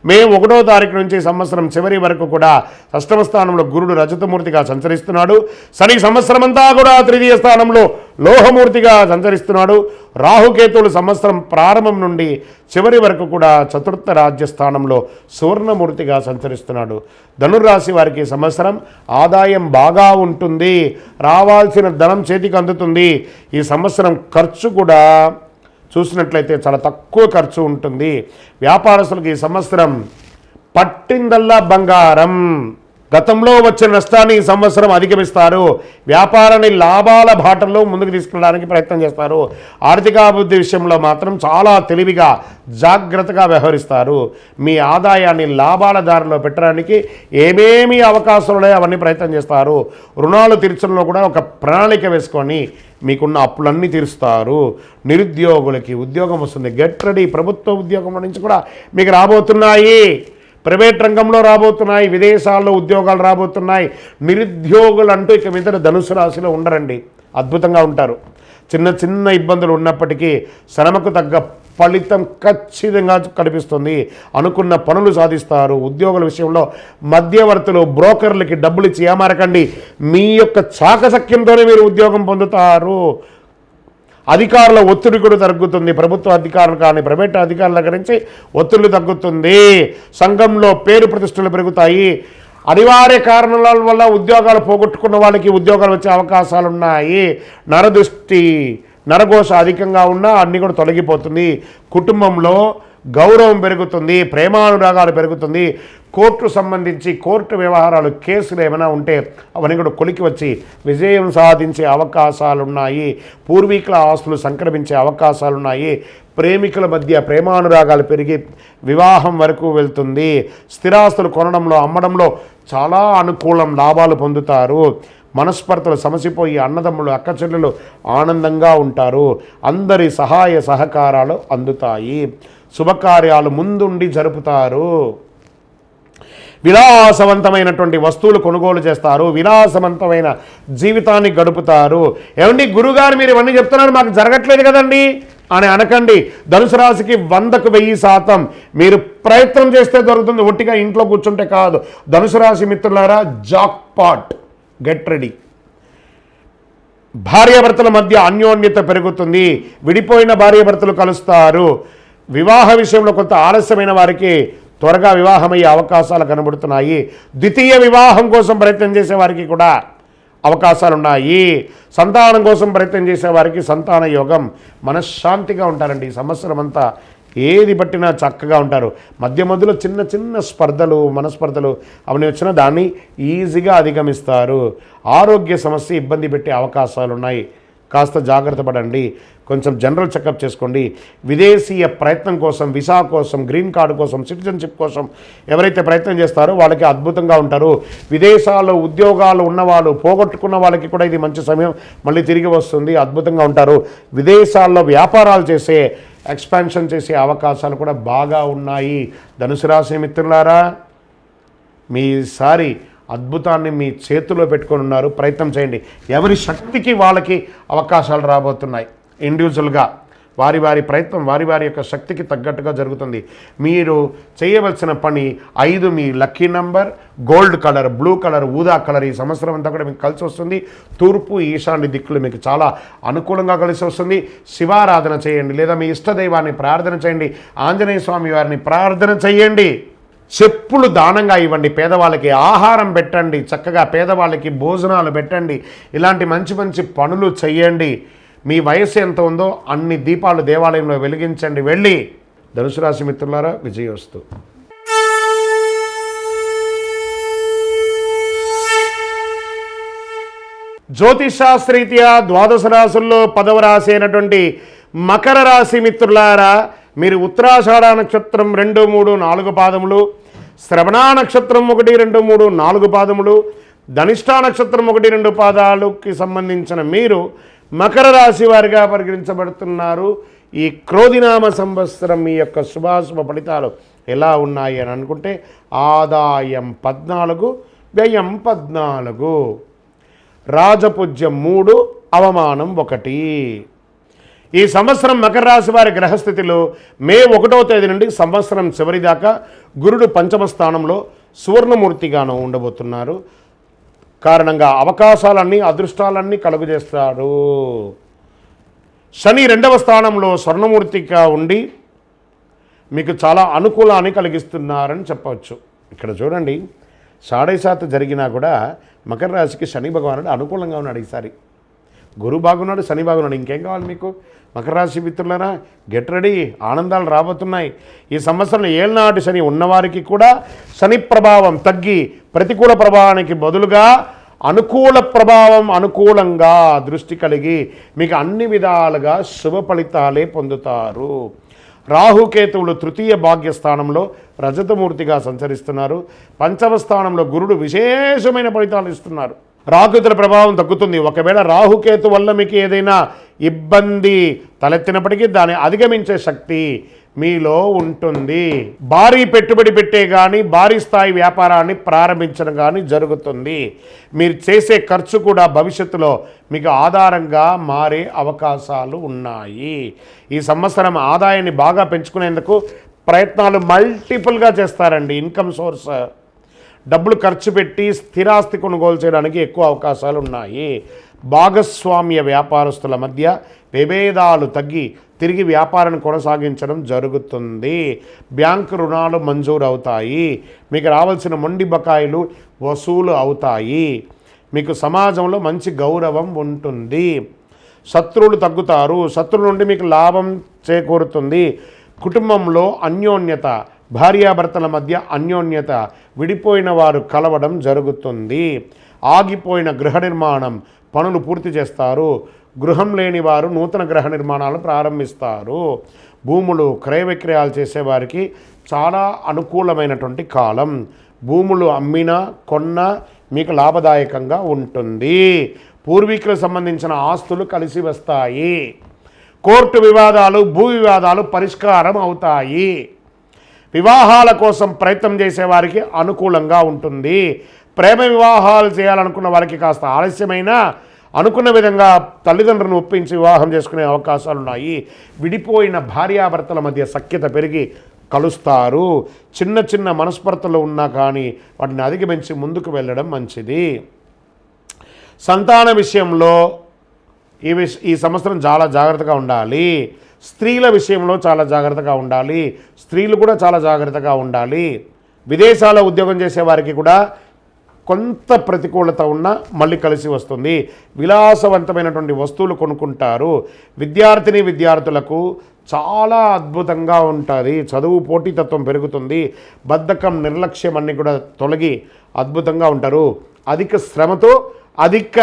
మే 1వ తారీఖు నుంచి సంవత్సరం చివరి వరకు కూడా షష్టమ స్థానంలో గురుడు రజతమూర్తిగా సంచరిస్తున్నాడు. శని సంవత్సరం అంతా కూడా తృతీయ స్థానంలో లోహమూర్తిగా సంచరిస్తున్నాడు. రాహుకేతువులు సంవత్సరం ప్రారంభం నుండి చివరి వరకు కూడా చతుర్థ రాజ్యస్థానంలో సువర్ణమూర్తిగా సంచరిస్తున్నాడు. ధనుర్రాశి వారికి సంవత్సరం ఆదాయం బాగా ఉంటుంది, రావాల్సిన ధనం చేతికి అందుతుంది. ఈ సంవత్సరం ఖర్చు కూడా చూసినట్లయితే చాలా తక్కువ ఖర్చు ఉంటుంది. వ్యాపారస్తులకు ఈ సంవత్సరం పట్టిందల్లా బంగారం. గతంలో వచ్చిన నష్టాన్ని ఈ సంవత్సరం అధిగమిస్తారు. వ్యాపారాన్ని లాభాల బాటల్లో ముందుకు తీసుకెళ్ళడానికి ప్రయత్నం చేస్తారు. ఆర్థికాభివృద్ధి విషయంలో మాత్రం చాలా తెలివిగా జాగ్రత్తగా వ్యవహరిస్తారు. మీ ఆదాయాన్ని లాభాల దారిలో పెట్టడానికి ఏమేమి అవకాశాలు ఉన్నాయో అవన్నీ ప్రయత్నం చేస్తారు. రుణాలు తీర్చడంలో కూడా ఒక ప్రణాళిక వేసుకొని మీకున్న అప్పులన్నీ తీరుస్తారు. నిరుద్యోగులకి ఉద్యోగం వస్తుంది. Get ready. ప్రభుత్వ ఉద్యోగం నుంచి కూడా మీకు రాబోతున్నాయి, ప్రైవేట్ రంగంలో రాబోతున్నాయి, విదేశాల్లో ఉద్యోగాలు రాబోతున్నాయి. నిరుద్యోగులు అంటూ ఇక మీద ధనుసు రాశిలో ఉండరండి, అద్భుతంగా ఉంటారు. చిన్న చిన్న ఇబ్బందులు ఉన్నప్పటికీ శ్రమకు తగ్గ ఫలితం ఖచ్చితంగా కనిపిస్తుంది. అనుకున్న పనులు సాధిస్తారు. ఉద్యోగుల విషయంలో మధ్యవర్తులు, బ్రోకర్లకి డబ్బులు ఇచ్చి ఏమారకండి. మీ యొక్క చాకచక్యంతోనే మీరు ఉద్యోగం పొందుతారు. అధికారుల ఒత్తిడి కూడా తగ్గుతుంది. ప్రభుత్వ అధికారులు కానీ ప్రైవేట్ అధికారుల దగ్గర నుంచి ఒత్తిళ్లు తగ్గుతుంది. సంఘంలో పేరు ప్రతిష్టలు పెరుగుతాయి. అనివార్య కారణాల వల్ల ఉద్యోగాలు పోగొట్టుకున్న వాళ్ళకి ఉద్యోగాలు వచ్చే అవకాశాలు ఉన్నాయి. నరదృష్టి, నరఘోష అధికంగా ఉన్నా అన్నీ కూడా తొలగిపోతుంది. కుటుంబంలో గౌరవం పెరుగుతుంది, ప్రేమానురాగాలు పెరుగుతుంది. కోర్టు సంబంధించి కోర్టు వ్యవహారాలు, కేసులు ఏమైనా ఉంటే అవన్నీ కూడా కొలికి వచ్చి విజయం సాధించే అవకాశాలున్నాయి. పూర్వీకుల ఆస్తులు సంక్రమించే అవకాశాలున్నాయి. ప్రేమికుల మధ్య ప్రేమానురాగాలు పెరిగి వివాహం వరకు వెళ్తుంది. స్థిరాస్తులు కొనడంలో, అమ్మడంలో చాలా అనుకూలం, లాభాలు పొందుతారు. మనస్పర్ధలు సమసిపోయి అన్నదమ్ములు, అక్కచెల్లెలు ఆనందంగా ఉంటారు. అందరి సహాయ సహకారాలు అందుతాయి. శుభకార్యాలు ముందుండి జరుపుతారు. విలాసవంతమైనటువంటి వస్తువులు కొనుగోలు చేస్తారు. విలాసవంతమైన జీవితాన్ని గడుపుతారు. ఏమండి గురుగారు మీరు ఇవన్నీ చెప్తున్నారు, మాకు జరగట్లేదు కదండి అని అనకండి. ధనుసు రాశికి 100కు 1000% మీరు ప్రయత్నం చేస్తే దొరుకుతుంది, ఒట్టిగా ఇంట్లో కూర్చుంటే కాదు. ధనుసు రాశి మిత్రులారా, జాక్ పాట్, గెట్ రెడీ. భార్యాభర్తల మధ్య అన్యోన్యత పెరుగుతుంది. విడిపోయిన భార్యాభర్తలు కలుస్తారు. వివాహ విషయంలో కొంత ఆలస్యమైన వారికి త్వరగా వివాహమయ్యే అవకాశాలు కనబడుతున్నాయి. ద్వితీయ వివాహం కోసం ప్రయత్నం చేసే వారికి కూడా అవకాశాలు ఉన్నాయి. సంతానం కోసం ప్రయత్నం చేసే వారికి సంతాన యోగం, మనశ్శాంతిగా ఉంటారండి ఈ సంవత్సరం అంతా. ఏది పట్టినా చక్కగా ఉంటారు. మధ్య మధ్యలో చిన్న చిన్న స్పర్ధలు, మనస్పర్ధలు అవన్నీ వచ్చినా దాన్ని ఈజీగా అధిగమిస్తారు. ఆరోగ్య సమస్య ఇబ్బంది పెట్టే అవకాశాలు ఉన్నాయి, కాస్త జాగ్రత్త పడండి. కొంచెం జనరల్ చెకప్ చేసుకోండి. విదేశీయ ప్రయత్నం కోసం, వీసా కోసం, గ్రీన్ కార్డు కోసం, సిటిజన్షిప్ కోసం ఎవరైతే ప్రయత్నం చేస్తారో వాళ్ళకి అద్భుతంగా ఉంటారు. విదేశాల్లో ఉద్యోగాలు ఉన్నవాళ్ళు, పోగొట్టుకున్న వాళ్ళకి కూడా ఇది మంచి సమయం, మళ్ళీ తిరిగి వస్తుంది, అద్భుతంగా ఉంటారు. విదేశాల్లో వ్యాపారాలు చేసే, ఎక్స్పాన్షన్ చేసే అవకాశాలు కూడా బాగా ఉన్నాయి. ధనుసు రాశి మిత్రులారా, మీసారి అద్భుతాన్ని మీ చేతిలో పెట్టుకొని ఉన్నారు. ప్రయత్నం చేయండి. ఎవరి శక్తికి వాళ్ళకి అవకాశాలు రాబోతున్నాయి. ఇండివిజువల్గా వారి వారి ప్రయత్నం వారి వారి యొక్క శక్తికి తగ్గట్టుగా జరుగుతుంది. మీరు చేయవలసిన పని 5 మీ lucky number, gold colour, blue colour, ఊదా కలర్ ఈ సంవత్సరం అంతా కూడా మీకు కలిసి వస్తుంది. తూర్పు ఈశాన్య దిక్కులు మీకు చాలా అనుకూలంగా కలిసి వస్తుంది. శివారాధన చేయండి, లేదా మీ ఇష్టదైవాన్ని ప్రార్థన చేయండి. ఆంజనేయ స్వామి వారిని ప్రార్థన చేయండి. చెప్పులు దానంగా ఇవ్వండి. పేదవాళ్ళకి ఆహారం పెట్టండి, చక్కగా పేదవాళ్ళకి భోజనాలు పెట్టండి. ఇలాంటి మంచి మంచి పనులు చేయండి. మీ వయస్సు ఎంత ఉందో అన్ని దీపాలు దేవాలయంలో వెలిగించండి. వెళ్ళి ధనుసు రాశి మిత్రులారా, విజయోస్తు. జ్యోతిషాస్త్రీత్యా ద్వాదశ రాశుల్లో 10వ రాశి అయినటువంటి మకర రాశి మిత్రులారా, మీరు ఉత్తరాషాఢ నక్షత్రం 2, 3, 4 పాదములు, శ్రవణ నక్షత్రం 1, 2, 3, 4 పాదములు, ధనిష్ఠా నక్షత్రం 1, 2 పాదాలకి సంబంధించిన మీరు మకర రాశి వారిగా పరిగణించబడుతున్నారు. ఈ క్రోధినామ సంవత్సరం మీ యొక్క శుభాశుభ ఫలితాలు ఎలా ఉన్నాయి అని అనుకుంటే, ఆదాయం 14, వ్యయం 14, రాజపూజ్యం 3, అవమానం 1. ఈ సంవత్సరం మకర రాశి వారి గ్రహస్థితిలో మే 1వ తేదీ నుండి సంవత్సరం చివరి దాకా గురుడు పంచమ స్థానంలో సువర్ణమూర్తిగాను ఉండబోతున్నారు. కారణంగా అవకాశాలన్నీ, అదృష్టాలన్నీ కలుగజేస్తారు. శని 2వ స్థానంలో స్వర్ణమూర్తిగా ఉండి మీకు చాలా అనుకూలాన్ని కలిగిస్తున్నారని చెప్పవచ్చు. ఇక్కడ చూడండి, 7.5 జరిగినా కూడా మకర రాశికి శని భగవానుడు అనుకూలంగా ఉన్నాడు. ఈసారి గురువు బాగున్నాడు, శని బాగున్నాడు, ఇంకేం కావాలి మీకు? మకర రాశి మిత్రులారా, గెట్ రెడీ, ఆనందాలు రాబోతున్నాయి. ఈ సంవత్సరం ఏళ్ళనాటి శని ఉన్నవారికి కూడా శని ప్రభావం తగ్గి ప్రతికూల ప్రభావానికి బదులుగా అనుకూల ప్రభావం, అనుకూలంగా దృష్టి కలిగి మీకు అన్ని విధాలుగా శుభ ఫలితాలే పొందుతారు. రాహుకేతువులు తృతీయ భాగ్యస్థానంలో రజతమూర్తిగా సంచరిస్తున్నారు. పంచమ స్థానంలో గురుడు విశేషమైన ఫలితాలు ఇస్తున్నారు. రాహుకేతుల ప్రభావం తగ్గుతుంది. ఒకవేళ రాహుకేతు వల్ల మీకు ఏదైనా ఇబ్బంది తలెత్తినప్పటికీ దాన్ని అధిగమించే శక్తి మీలో ఉంటుంది. భారీ పెట్టుబడి పెట్టే కానీ, భారీ స్థాయి వ్యాపారాన్ని ప్రారంభించడం కానీ జరుగుతుంది. మీరు చేసే ఖర్చు కూడా భవిష్యత్తులో మీకు ఆధారంగా మారే అవకాశాలు ఉన్నాయి. ఈ సంవత్సరం ఆదాయాన్ని బాగా పెంచుకునేందుకు ప్రయత్నాలు మల్టిపుల్గా చేస్తారండి. ఇన్కమ్ సోర్స్, డబ్బులు ఖర్చు పెట్టి స్థిరాస్తి కొనుగోలు చేయడానికి ఎక్కువ అవకాశాలు ఉన్నాయి. భాగస్వామ్య వ్యాపారస్తుల మధ్య విభేదాలు తగ్గి తిరిగి వ్యాపారాన్ని కొనసాగించడం జరుగుతుంది. బ్యాంకు రుణాలు మంజూరు అవుతాయి. మీకు రావాల్సిన మొండి బకాయిలు వసూలు అవుతాయి. మీకు సమాజంలో మంచి గౌరవం ఉంటుంది. శత్రువులు తగ్గుతారు. శత్రువుల నుండి మీకు లాభం చేకూరుతుంది. కుటుంబంలో అన్యోన్యత, భార్యాభర్తల మధ్య అన్యోన్యత, విడిపోయిన వారు కలవడం జరుగుతుంది. ఆగిపోయిన గృహ నిర్మాణం పనులు పూర్తి చేస్తారు. గృహం లేని వారు నూతన గృహ నిర్మాణాలు ప్రారంభిస్తారు. భూములు క్రయ విక్రయాలు చేసేవారికి చాలా అనుకూలమైనటువంటి కాలం. భూములు అమ్మినా కొన్నా మీకు లాభదాయకంగా ఉంటుంది. పూర్వీకులకు సంబంధించిన ఆస్తులు కలిసి వస్తాయి. కోర్టు వివాదాలు, భూ వివాదాలు పరిష్కారం అవుతాయి. వివాహాల కోసం ప్రయత్నం చేసేవారికి అనుకూలంగా ఉంటుంది. ప్రేమ వివాహాలు చేయాలనుకున్న వారికి కాస్త ఆలస్యమైన అనుకున్న విధంగా తల్లిదండ్రులను ఒప్పించి వివాహం చేసుకునే అవకాశాలు ఉన్నాయి. విడిపోయిన భార్యాభర్తల మధ్య సఖ్యత పెరిగి కలుస్తారు. చిన్న చిన్న మనస్పర్ధలు ఉన్నా కానీ వాటిని అధిగమించి ముందుకు వెళ్ళడం మంచిది. సంతాన విషయంలో ఈ సంవత్సరం చాలా జాగ్రత్తగా ఉండాలి. స్త్రీల విషయంలో చాలా జాగ్రత్తగా ఉండాలి. స్త్రీలు కూడా చాలా జాగ్రత్తగా ఉండాలి. విదేశాల్లో ఉద్యోగం చేసే వారికి కూడా కొంత ప్రతికూలత ఉన్నా మళ్ళీ కలిసి వస్తుంది. విలాసవంతమైనటువంటి వస్తువులు కొనుక్కుంటారు. విద్యార్థులకు చాలా అద్భుతంగా ఉంటుంది. చదువు పోటీతత్వం పెరుగుతుంది. బద్ధకం, నిర్లక్ష్యం అన్నీ కూడా తొలగి అద్భుతంగా ఉంటారు. అధిక శ్రమతో అధిక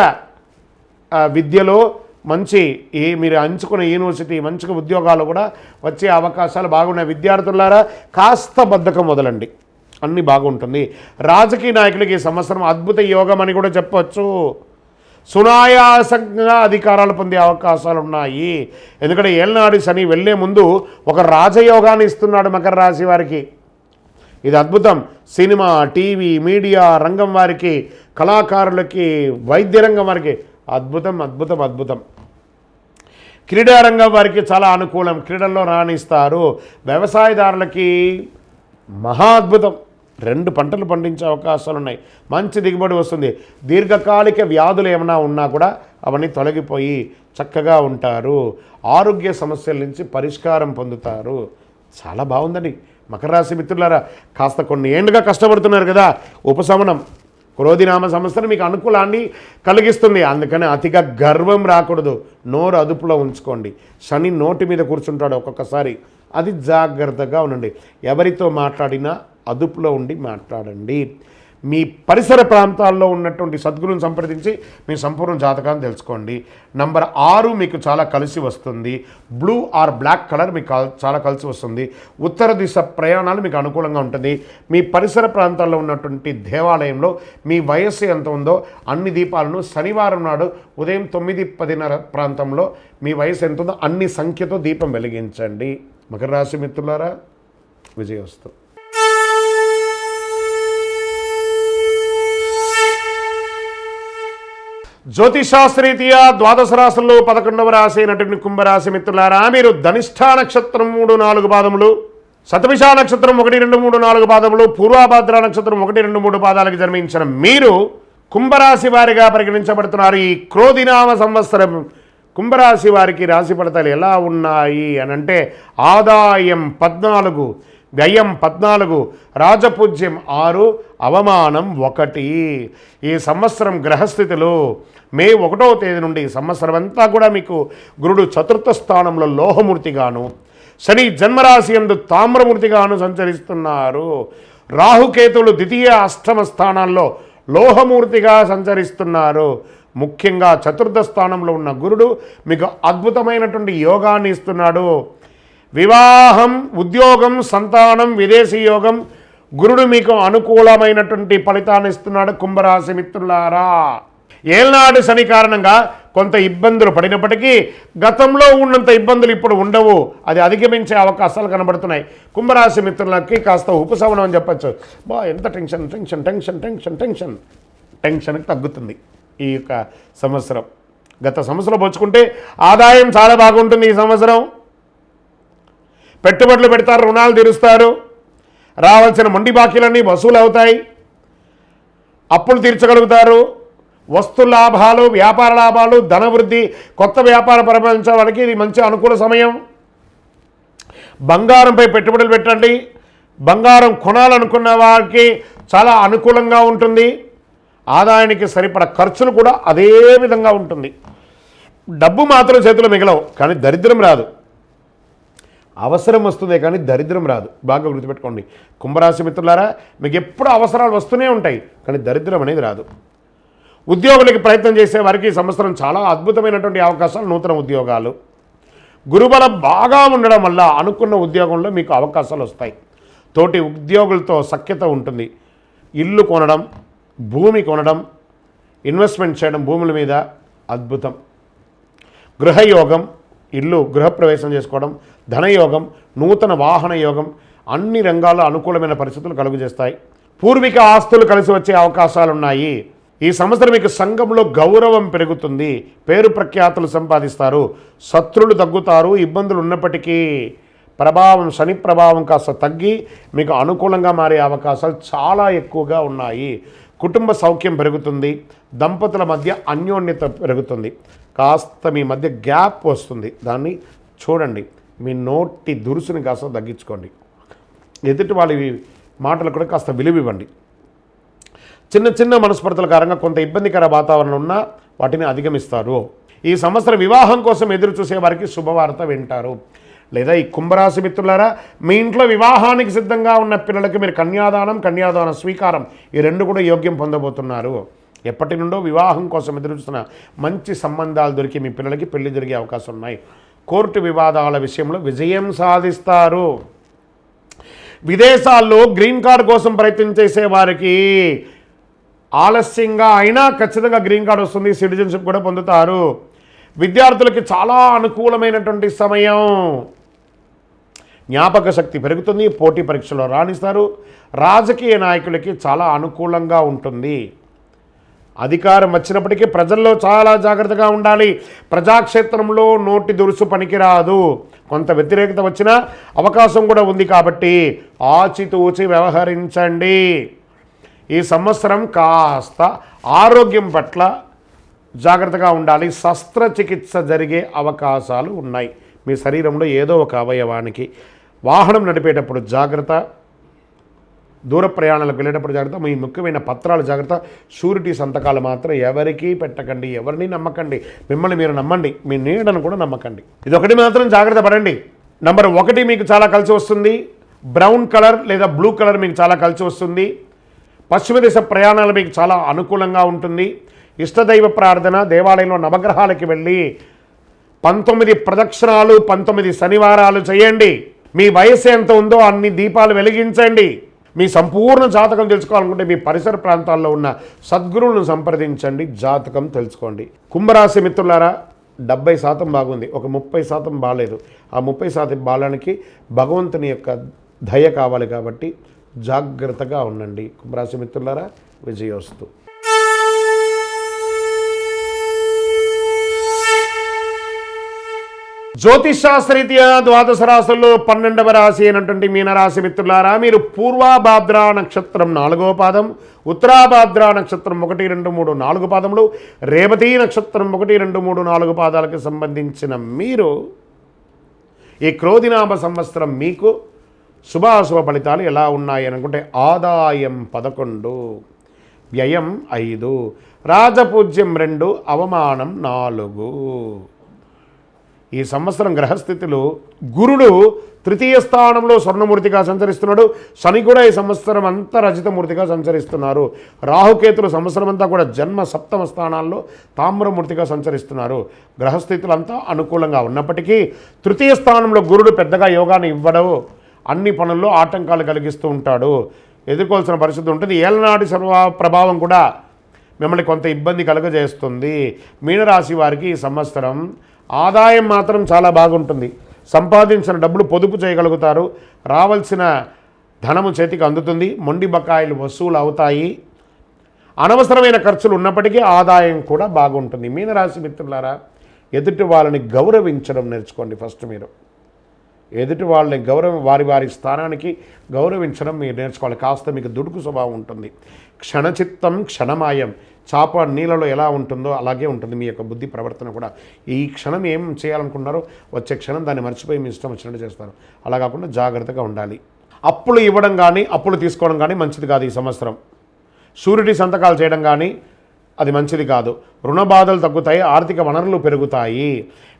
విద్యలో మంచి మీరు ఎంచుకున్న యూనివర్సిటీ మంచిగా ఉద్యోగాలు కూడా వచ్చే అవకాశాలు బాగున్నాయి. విద్యార్థులారా కాస్త బద్ధకం వదలండి, అన్నీ బాగుంటుంది. రాజకీయ నాయకులకి ఈ సంవత్సరం అద్భుత యోగం అని కూడా చెప్పవచ్చు. సునాయాసంగా అధికారాలు పొందే అవకాశాలు ఉన్నాయి. ఎందుకంటే ఏళ్ళనాడు శని వెళ్ళే ముందు ఒక రాజయోగాన్ని ఇస్తున్నాడు మకర రాశి వారికి. ఇది అద్భుతం. సినిమా, టీవీ, మీడియా రంగం వారికి, కళాకారులకి, వైద్య రంగం వారికి అద్భుతం అద్భుతం అద్భుతం. క్రీడారంగం వారికి చాలా అనుకూలం, క్రీడల్లో రాణిస్తారు. వ్యవసాయదారులకి మహా అద్భుతం. 2 పంటలు పండించే అవకాశాలు ఉన్నాయి. మంచి దిగుబడి వస్తుంది. దీర్ఘకాలిక వ్యాధులు ఏమైనా ఉన్నా కూడా అవన్నీ తొలగిపోయి చక్కగా ఉంటారు. ఆరోగ్య సమస్యల నుంచి పరిష్కారం పొందుతారు. చాలా బాగుందండి మకర రాశి మిత్రులారా. కాస్త కొన్ని ఏళ్ళుగా కష్టపడుతున్నారు కదా, ఉపశమనం. క్రోధినామ సంవత్సరం మీకు అనుకూలాన్ని కలిగిస్తుంది. అందుకని అతిగా గర్వం రాకూడదు. నోరు అదుపులో ఉంచుకోండి. శని నోటి మీద కూర్చుంటాడు ఒక్కొక్కసారి, అది జాగ్రత్తగా ఉండండి. ఎవరితో మాట్లాడినా అదుపులో ఉండి మాట్లాడండి. మీ పరిసర ప్రాంతాల్లో ఉన్నటువంటి సద్గురుని సంప్రదించి మీ సంపూర్ణ జాతకాన్ని తెలుసుకోండి. నంబర్ 6 మీకు చాలా కలిసి వస్తుంది. బ్లూ ఆర్ బ్లాక్ కలర్ మీకు చాలా కలిసి వస్తుంది. ఉత్తర దిశ ప్రయాణాలు మీకు అనుకూలంగా ఉంటుంది. మీ పరిసర ప్రాంతాల్లో ఉన్నటువంటి దేవాలయంలో మీ వయస్సు ఎంత ఉందో అన్ని దీపాలను శనివారం నాడు ఉదయం 9:10 ప్రాంతంలో మీ వయసు ఎంత ఉందో అన్ని సంఖ్యతో దీపం వెలిగించండి. మకర రాశి మిత్రులారా, విజయోస్తు. జ్యోతిషాస్త్రీతీయ ద్వాదశ రాశుల్లో 11వ రాశి అయినటువంటి కుంభరాశి మిత్రులారా, మీరు ధనిష్ఠా నక్షత్రం 3-4 పాదములు, శతభిష నక్షత్రం 1-2-3-4 పాదములు, పూర్వాభాద్ర నక్షత్రం 1-2-3 పాదాలకు జన్మించిన మీరు కుంభరాశి వారిగా పరిగణించబడుతున్నారు. ఈ క్రోధినామ సంవత్సరం కుంభరాశి వారికి రాశి ఫలితాలు ఎలా ఉన్నాయి అని అంటే, ఆదాయం 14, వ్యయం 14, రాజపూజ్యం 6, అవమానం 1. ఈ సంవత్సరం గ్రహస్థితులు మే 1వ తేదీ నుండి సంవత్సరం అంతా కూడా మీకు గురుడు చతుర్థ స్థానంలో లోహమూర్తిగాను, శని జన్మరాశి యందు తామ్రమూర్తిగాను సంచరిస్తున్నారు. రాహుకేతువులు ద్వితీయ అష్టమ స్థానాల్లో లోహమూర్తిగా సంచరిస్తున్నారు. ముఖ్యంగా చతుర్థ స్థానంలో ఉన్న గురుడు మీకు అద్భుతమైనటువంటి యోగాన్ని ఇస్తున్నాడు. వివాహం, ఉద్యోగం, సంతానం, విదేశీ యోగం, గురుడు మీకు అనుకూలమైనటువంటి ఫలితాన్ని ఇస్తున్నాడు. కుంభరాశి మిత్రులారా, ఏళ్నాడు శని కారణంగా కొంత ఇబ్బందులు పడినప్పటికీ గతంలో ఉన్నంత ఇబ్బందులు ఇప్పుడు ఉండవు. అది అధిగమించే అవకాశాలు కనబడుతున్నాయి. కుంభరాశి మిత్రులకి కాస్త ఉపశమనం అని చెప్పచ్చు. ఎంత tension tension tension tension tension టెన్షన్కి తగ్గుతుంది ఈ యొక్క సంవత్సరం. గత సంవత్సరం పోల్చుకుంటే ఆదాయం చాలా బాగుంటుంది. ఈ సంవత్సరం పెట్టుబడులు పెడతారు, రుణాలు తీరుస్తారు, రావాల్సిన మొండి బాకీలన్నీ వసూలు అవుతాయి, అప్పులు తీర్చగలుగుతారు, వస్తు లాభాలు, వ్యాపార లాభాలు, ధనవృద్ధి, కొత్త వ్యాపార ప్రపంచానికి ఇది మంచి అనుకూల సమయం. బంగారంపై పెట్టుబడులు పెట్టండి. బంగారం కొనాలనుకున్న వారికి చాలా అనుకూలంగా ఉంటుంది. ఆదాయానికి సరిపడ ఖర్చులు కూడా అదే విధంగా ఉంటుంది. డబ్బు మాత్రం చేతిలో మిగలవు, కానీ దరిద్రం రాదు. అవసరం వస్తుందే కానీ దరిద్రం రాదు. బాగా గుర్తుపెట్టుకోండి కుంభరాశి మిత్రులారా, మీకు ఎప్పుడు అవసరాలు వస్తూనే ఉంటాయి, కానీ దరిద్రం అనేది రాదు. ఉద్యోగులకి ప్రయత్నం చేసే వారికి ఈ సంవత్సరం చాలా అద్భుతమైనటువంటి అవకాశాలు, నూతన ఉద్యోగాలు. గురుబలం బాగా ఉండడం వల్ల అనుకున్న ఉద్యోగంలో మీకు అవకాశాలు వస్తాయి. తోటి ఉద్యోగులతో సఖ్యత ఉంటుంది. ఇల్లు కొనడం, భూమి కొనడం, ఇన్వెస్ట్మెంట్ చేయడం భూముల మీద అద్భుతం. గృహయోగం, ఇల్లు గృహప్రవేశం చేసుకోవడం, ధనయోగం, నూతన వాహన యోగం, అన్ని రంగాల్లో అనుకూలమైన పరిస్థితులు కలుగజేస్తాయి. పూర్వీక ఆస్తులు కలిసి వచ్చే అవకాశాలున్నాయి. ఈ సంవత్సరం మీకు సంఘంలో గౌరవం పెరుగుతుంది. పేరు ప్రఖ్యాతులు సంపాదిస్తారు. శత్రులు తగ్గుతారు. ఇబ్బందులు ఉన్నప్పటికీ ప్రభావం, శని ప్రభావం కాస్త తగ్గి మీకు అనుకూలంగా మారే అవకాశాలు చాలా ఎక్కువగా ఉన్నాయి. కుటుంబ సౌఖ్యం పెరుగుతుంది. దంపతుల మధ్య అన్యోన్యత పెరుగుతుంది. కాస్త మీ మధ్య గ్యాప్ వస్తుంది, దాన్ని చూడండి. మీ నోటి దురుసుని కాస్త తగ్గించుకోండి. ఎదుటి వాళ్ళ మాటలు కూడా కాస్త విలువివ్వండి. చిన్న చిన్న మనస్పర్ధల కారణంగా కొంత ఇబ్బందికర వాతావరణం ఉన్నా వాటిని అధిగమిస్తారు. ఈ సంవత్సరం వివాహం కోసం ఎదురు చూసే వారికి శుభవార్త వింటారు. లేదా ఈ కుంభరాశి మిత్రులారా, మీ ఇంట్లో వివాహానికి సిద్ధంగా ఉన్న పిల్లలకి మీరు కన్యాదాన స్వీకారం ఈ రెండు కూడా యోగ్యం పొందబోతున్నారు. ఎప్పటి నుండో వివాహం కోసం ఎదురు చూస్తున్న మంచి సంబంధాలు దొరికి మీ పిల్లలకి పెళ్లి జరిగే అవకాశం ఉన్నాయి. కోర్టు వివాదాల విషయంలో విజయం సాధిస్తారు. విదేశాల్లో గ్రీన్ కార్డు కోసం ప్రయత్నం చేసే వారికి ఆలస్యంగా అయినా ఖచ్చితంగా గ్రీన్ కార్డు వస్తుంది, సిటిజన్షిప్ కూడా పొందుతారు. విద్యార్థులకి చాలా అనుకూలమైనటువంటి సమయం. జ్ఞాపక శక్తి పెరుగుతుంది, పోటీ పరీక్షలో రాణిస్తారు. రాజకీయ నాయకులకి చాలా అనుకూలంగా ఉంటుంది. అధికారం వచ్చినప్పటికీ ప్రజల్లో చాలా జాగ్రత్తగా ఉండాలి. ప్రజాక్షేత్రంలో నోటి దురుసు పనికిరాదు. కొంత వ్యతిరేకత వచ్చినా అవకాశం కూడా ఉంది కాబట్టి ఆచితూచి వ్యవహరించండి. ఈ సంవత్సరం కాస్త ఆరోగ్యం పట్ల జాగ్రత్తగా ఉండాలి. శస్త్రచికిత్స జరిగే అవకాశాలు ఉన్నాయి. మీ శరీరంలో ఏదో ఒక అవయవానికి. వాహనం నడిపేటప్పుడు జాగ్రత్త, దూర ప్రయాణాలకు వెళ్ళేటప్పుడు జాగ్రత్త, మీ ముఖ్యమైన పత్రాలు జాగ్రత్త. షూరిటీ సంతకాలు మాత్రం ఎవరికీ పెట్టకండి, ఎవరిని నమ్మకండి. మిమ్మల్ని మీరు నమ్మండి, మీ నీడను కూడా నమ్మకండి. ఇదొకటి మాత్రం జాగ్రత్త పడండి. నంబర్ 1 మీకు చాలా కలిసి వస్తుంది. బ్రౌన్ కలర్ లేదా బ్లూ కలర్ మీకు చాలా కలిసి వస్తుంది. పశ్చిమ దిశ ప్రయాణాలు మీకు చాలా అనుకూలంగా ఉంటుంది. ఇష్టదైవ ప్రార్థన, దేవాలయంలో నవగ్రహాలకి వెళ్ళి 19 ప్రదక్షిణాలు 19 శనివారాలు చేయండి. మీ వయసు ఎంత ఉందో అన్ని దీపాలు వెలిగించండి. మీ సంపూర్ణ జాతకం తెలుసుకోవాలనుకుంటే మీ పరిసర ప్రాంతాల్లో ఉన్న సద్గురువులను సంప్రదించండి, జాతకం తెలుసుకోండి. కుంభరాశి మిత్రులారా, 70% బాగుంది, ఒక 30% బాగాలేదు. ఆ 30% బాలానికి భగవంతుని యొక్క దయ కావాలి కాబట్టి జాగ్రత్తగా ఉండండి. కుంభరాశి మిత్రులారా, విజయోస్తు. జ్యోతిషాస్త్రరీత్యా ద్వాదశ రాశుల్లో 12వ రాశి అయినటువంటి మీనరాశి మిత్రులారా, మీరు పూర్వాభాద్ర నక్షత్రం 4వ పాదం, ఉత్తరాభాద్ర నక్షత్రం 1, 2, 3, 4 పాదములు, రేవతి నక్షత్రం 1, 2, 3, 4 పాదాలకు సంబంధించిన మీరు ఈ క్రోధినామ సంవత్సరం మీకు శుభాశుభ ఫలితాలు ఎలా ఉన్నాయి అనుకుంటే, ఆదాయం 11, వ్యయం 5, రాజపూజ్యం 2, అవమానం 4. ఈ సంవత్సరం గ్రహస్థితులు గురుడు 3వ స్థానంలో స్వర్ణమూర్తిగా సంచరిస్తున్నాడు. శని కూడా ఈ సంవత్సరం అంతా రజితమూర్తిగా సంచరిస్తున్నారు. రాహుకేతులు సంవత్సరం అంతా కూడా జన్మ 7వ స్థానాల్లో తామ్రమూర్తిగా సంచరిస్తున్నారు. గ్రహస్థితులంతా అనుకూలంగా ఉన్నప్పటికీ 3వ స్థానంలో గురుడు పెద్దగా యోగాన్ని ఇవ్వడు. అన్ని పనుల్లో ఆటంకాలు కలిగిస్తూ ఉంటాడు. ఎదుర్కోవాల్సిన పరిస్థితి ఉంటుంది. ఏలనాటి ప్రభావం కూడా మిమ్మల్ని కొంత ఇబ్బంది కలుగజేస్తుంది. మీనరాశి వారికి ఈ సంవత్సరం ఆదాయం మాత్రం చాలా బాగుంటుంది. సంపాదించిన డబ్బులు పొదుపు చేయగలుగుతారు. రావాల్సిన ధనము చేతికి అందుతుంది. మొండి బకాయిలు వసూలు అవుతాయి. అనవసరమైన ఖర్చులు ఉన్నప్పటికీ ఆదాయం కూడా బాగుంటుంది. మీనరాశి మిత్రులారా, ఎదుటి వాళ్ళని గౌరవించడం నేర్చుకోండి. ఫస్ట్ మీరు ఎదుటి వాళ్ళని వారి స్థానానికి గౌరవించడం మీరు నేర్చుకోవాలి. కాస్త మీకు దుడుకు స్వభావం ఉంటుంది. క్షణచిత్తం క్షణమాయం, చాప నీళ్ళలో ఎలా ఉంటుందో అలాగే ఉంటుంది మీ యొక్క బుద్ధి ప్రవర్తన కూడా. ఈ క్షణం ఏం చేయాలనుకున్నారో వచ్చే క్షణం దాన్ని మర్చిపోయి మీ ఇష్టం వచ్చినట్టు చేస్తారు. అలా కాకుండా జాగ్రత్తగా ఉండాలి. అప్పులు ఇవ్వడం కానీ అప్పులు తీసుకోవడం కానీ మంచిది కాదు. ఈ సంవత్సరం షూరిటీ సంతకాలు చేయడం కానీ అది మంచిది కాదు. రుణ బాధలు తగ్గుతాయి, ఆర్థిక వనరులు పెరుగుతాయి.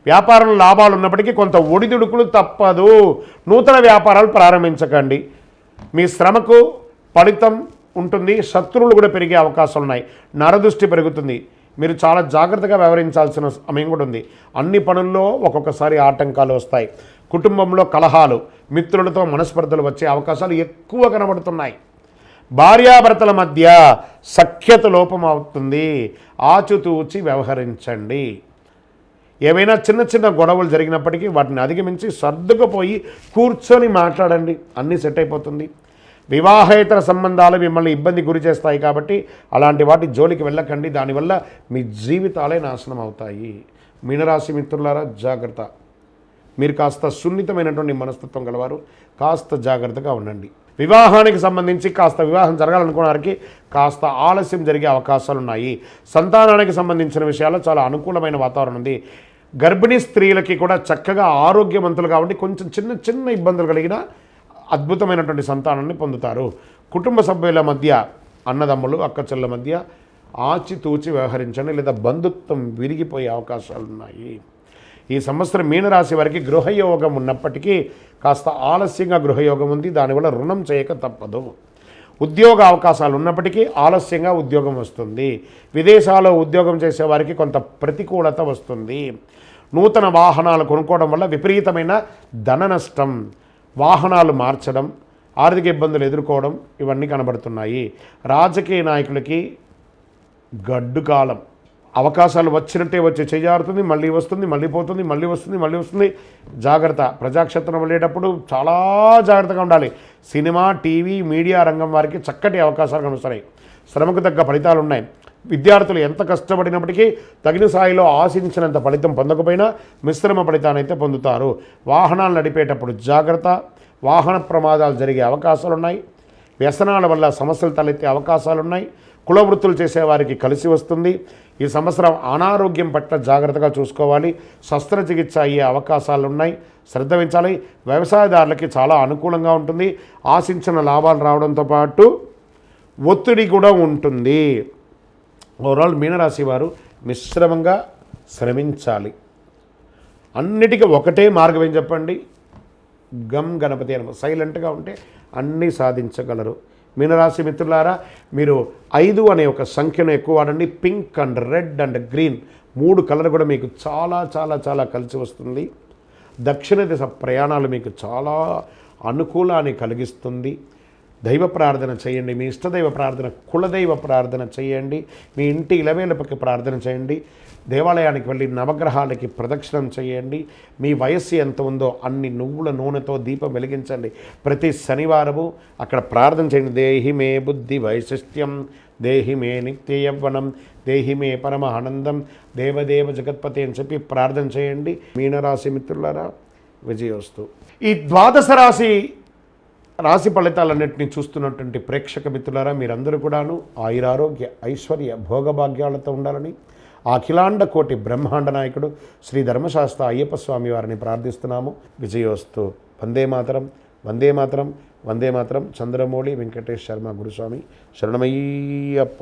వ్యాపారంలో లాభాలు ఉన్నప్పటికీ కొంత ఒడిదుడుకులు తప్పదు. నూతన వ్యాపారాలు ప్రారంభించకండి. మీ శ్రమకు ఫలితం ఉంటుంది. శత్రువులు కూడా పెరిగే అవకాశాలు ఉన్నాయి. నరదృష్టి పెరుగుతుంది. మీరు చాలా జాగ్రత్తగా వ్యవహరించాల్సిన సమయం కూడా ఉంది. అన్ని పనుల్లో ఒక్కొక్కసారి ఆటంకాలు వస్తాయి. కుటుంబంలో కలహాలు, మిత్రులతో మనస్పర్ధలు వచ్చే అవకాశాలు ఎక్కువ కనబడుతున్నాయి. భార్యాభర్తల మధ్య సఖ్యత లోపం అవుతుంది. ఆచితూచి వ్యవహరించండి. ఏవైనా చిన్న చిన్న గొడవలు జరిగినప్పటికీ వాటిని అధిగమించి సర్దుకుపోయి కూర్చొని మాట్లాడండి, అన్నీ సెట్ అయిపోతుంది. వివాహేతర సంబంధాలు మిమ్మల్ని ఇబ్బంది గురి చేస్తాయి కాబట్టి అలాంటి వాటి జోలికి వెళ్ళకండి. దానివల్ల మీ జీవితాలే నాశనం అవుతాయి. మీనరాశి మిత్రులారా, జాగ్రత్త. మీరు కాస్త సున్నితమైనటువంటి మనస్తత్వం గలవారు, కాస్త జాగ్రత్తగా ఉండండి. వివాహానికి సంబంధించి కాస్త వివాహం జరగాలనుకున్న వారికి కాస్త ఆలస్యం జరిగే అవకాశాలు ఉన్నాయి. సంతానానికి సంబంధించిన విషయాల్లో చాలా అనుకూలమైన వాతావరణం ఉంది. గర్భిణీ స్త్రీలకి కూడా చక్కగా ఆరోగ్యవంతులు కాబట్టి కొంచెం చిన్న చిన్న ఇబ్బందులు కలిగిన అద్భుతమైనటువంటి సంతానాన్ని పొందుతారు. కుటుంబ సభ్యుల మధ్య అన్నదమ్ములు అక్కచెల్ల మధ్య ఆచితూచి వ్యవహరించండి, లేదా బంధుత్వం విరిగిపోయే అవకాశాలు ఉన్నాయి. ఈ సంవత్సరం మీనరాశి వారికి గృహయోగం ఉన్నప్పటికీ కాస్త ఆలస్యంగా గృహయోగం ఉంది, దానివల్ల రుణం చేయక తప్పదు. ఉద్యోగ అవకాశాలు ఉన్నప్పటికీ ఆలస్యంగా ఉద్యోగం వస్తుంది. విదేశాల్లో ఉద్యోగం చేసేవారికి కొంత ప్రతికూలత వస్తుంది. నూతన వాహనాలు కొనుక్కోవడం వల్ల విపరీతమైన ధన నష్టం, వాహనాలు మార్చడం, ఆర్థిక ఇబ్బందులు ఎదుర్కోవడం ఇవన్నీ కనబడుతున్నాయి. రాజకీయ నాయకులకి గడ్డు కాలం. అవకాశాలు వచ్చినట్టే వచ్చి చేజారుతుంది, మళ్ళీ వస్తుంది, మళ్ళీ పోతుంది, మళ్ళీ వస్తుంది, మళ్ళీ వస్తుంది. జాగ్రత్త. ప్రజాక్షేత్రం వెళ్ళేటప్పుడు చాలా జాగ్రత్తగా ఉండాలి. సినిమా, టీవీ, మీడియా రంగం వారికి చక్కటి అవకాశాలు కనిపిస్తున్నాయి. శ్రమకు తగ్గ ఫలితాలు ఉన్నాయి. విద్యార్థులు ఎంత కష్టపడినప్పటికీ తగిన స్థాయిలో ఆశించినంత ఫలితం పొందకపోయినా మిశ్రమ ఫలితాన్ని అయితే పొందుతారు. వాహనాలు నడిపేటప్పుడు జాగ్రత్త. వాహన ప్రమాదాలు జరిగే అవకాశాలు ఉన్నాయి. వ్యసనాల వల్ల సమస్యలు తలెత్తే అవకాశాలు ఉన్నాయి. కుల వృత్తులు చేసేవారికి కలిసి వస్తుంది. ఈ సంవత్సరం అనారోగ్యం పట్ల జాగ్రత్తగా చూసుకోవాలి. శస్త్రచికిత్స అయ్యే అవకాశాలు ఉన్నాయి, శ్రద్ధ వహించాలి. వ్యవసాయదారులకి చాలా అనుకూలంగా ఉంటుంది. ఆశించిన లాభాలు రావడంతో పాటు ఒత్తిడి కూడా ఉంటుంది. ఓవరాల్ మీనరాశి వారు మిశ్రమంగా శ్రమించాలి. అన్నిటికీ ఒకటే మార్గం ఏం చెప్పండి? గమ్ గణపతి అనమాట. సైలెంట్గా ఉంటే అన్నీ సాధించగలరు. మీనరాశి మిత్రులారా, మీరు 5 అనే ఒక సంఖ్యను ఎక్కువ వాడండి. Pink and red and green 3 colour కూడా మీకు చాలా చాలా చాలా కలిసి వస్తుంది. దక్షిణ దిశ ప్రయాణాలు మీకు చాలా అనుకూలాన్ని కలిగిస్తుంది. దైవ ప్రార్థన చేయండి. మీ ఇష్టదైవ ప్రార్థన, కులదైవ ప్రార్థన చేయండి. మీ ఇంటి ఇలవేలపకి ప్రార్థన చేయండి. దేవాలయానికి వెళ్ళి నవగ్రహాలకి ప్రదక్షిణం చేయండి. మీ వయస్సు ఎంత ఉందో అన్ని నువ్వుల నూనెతో దీపం వెలిగించండి. ప్రతి శనివారము అక్కడ ప్రార్థన చేయండి. దేహి మే బుద్ధి వైశిష్ట్యం, దేహి మే నిత్య యవ్వనం, దేహి మే పరమ ఆనందం, దేవదేవ జగత్పతి అని చెప్పి ప్రార్థన చేయండి. మీనరాశి మిత్రులారా, విజయోస్తు. ఈ ద్వాదశ రాశి ఫలితాలన్నింటినీ చూస్తున్నటువంటి ప్రేక్షక మిత్రులారా, మీరందరూ కూడాను ఆయురారోగ్య ఐశ్వర్య భోగభాగ్యాలతో ఉండాలని అఖిలాండ కోటి బ్రహ్మాండ నాయకుడు శ్రీ ధర్మశాస్త్ర అయ్యప్ప స్వామి వారిని ప్రార్థిస్తున్నాము. విజయోస్తు. వందే మాతరం, వందే మాతరం, వందే మాతరం. చంద్రమౌళి వెంకటేష్ శర్మ గురుస్వామి. శరణమయ్యప్ప.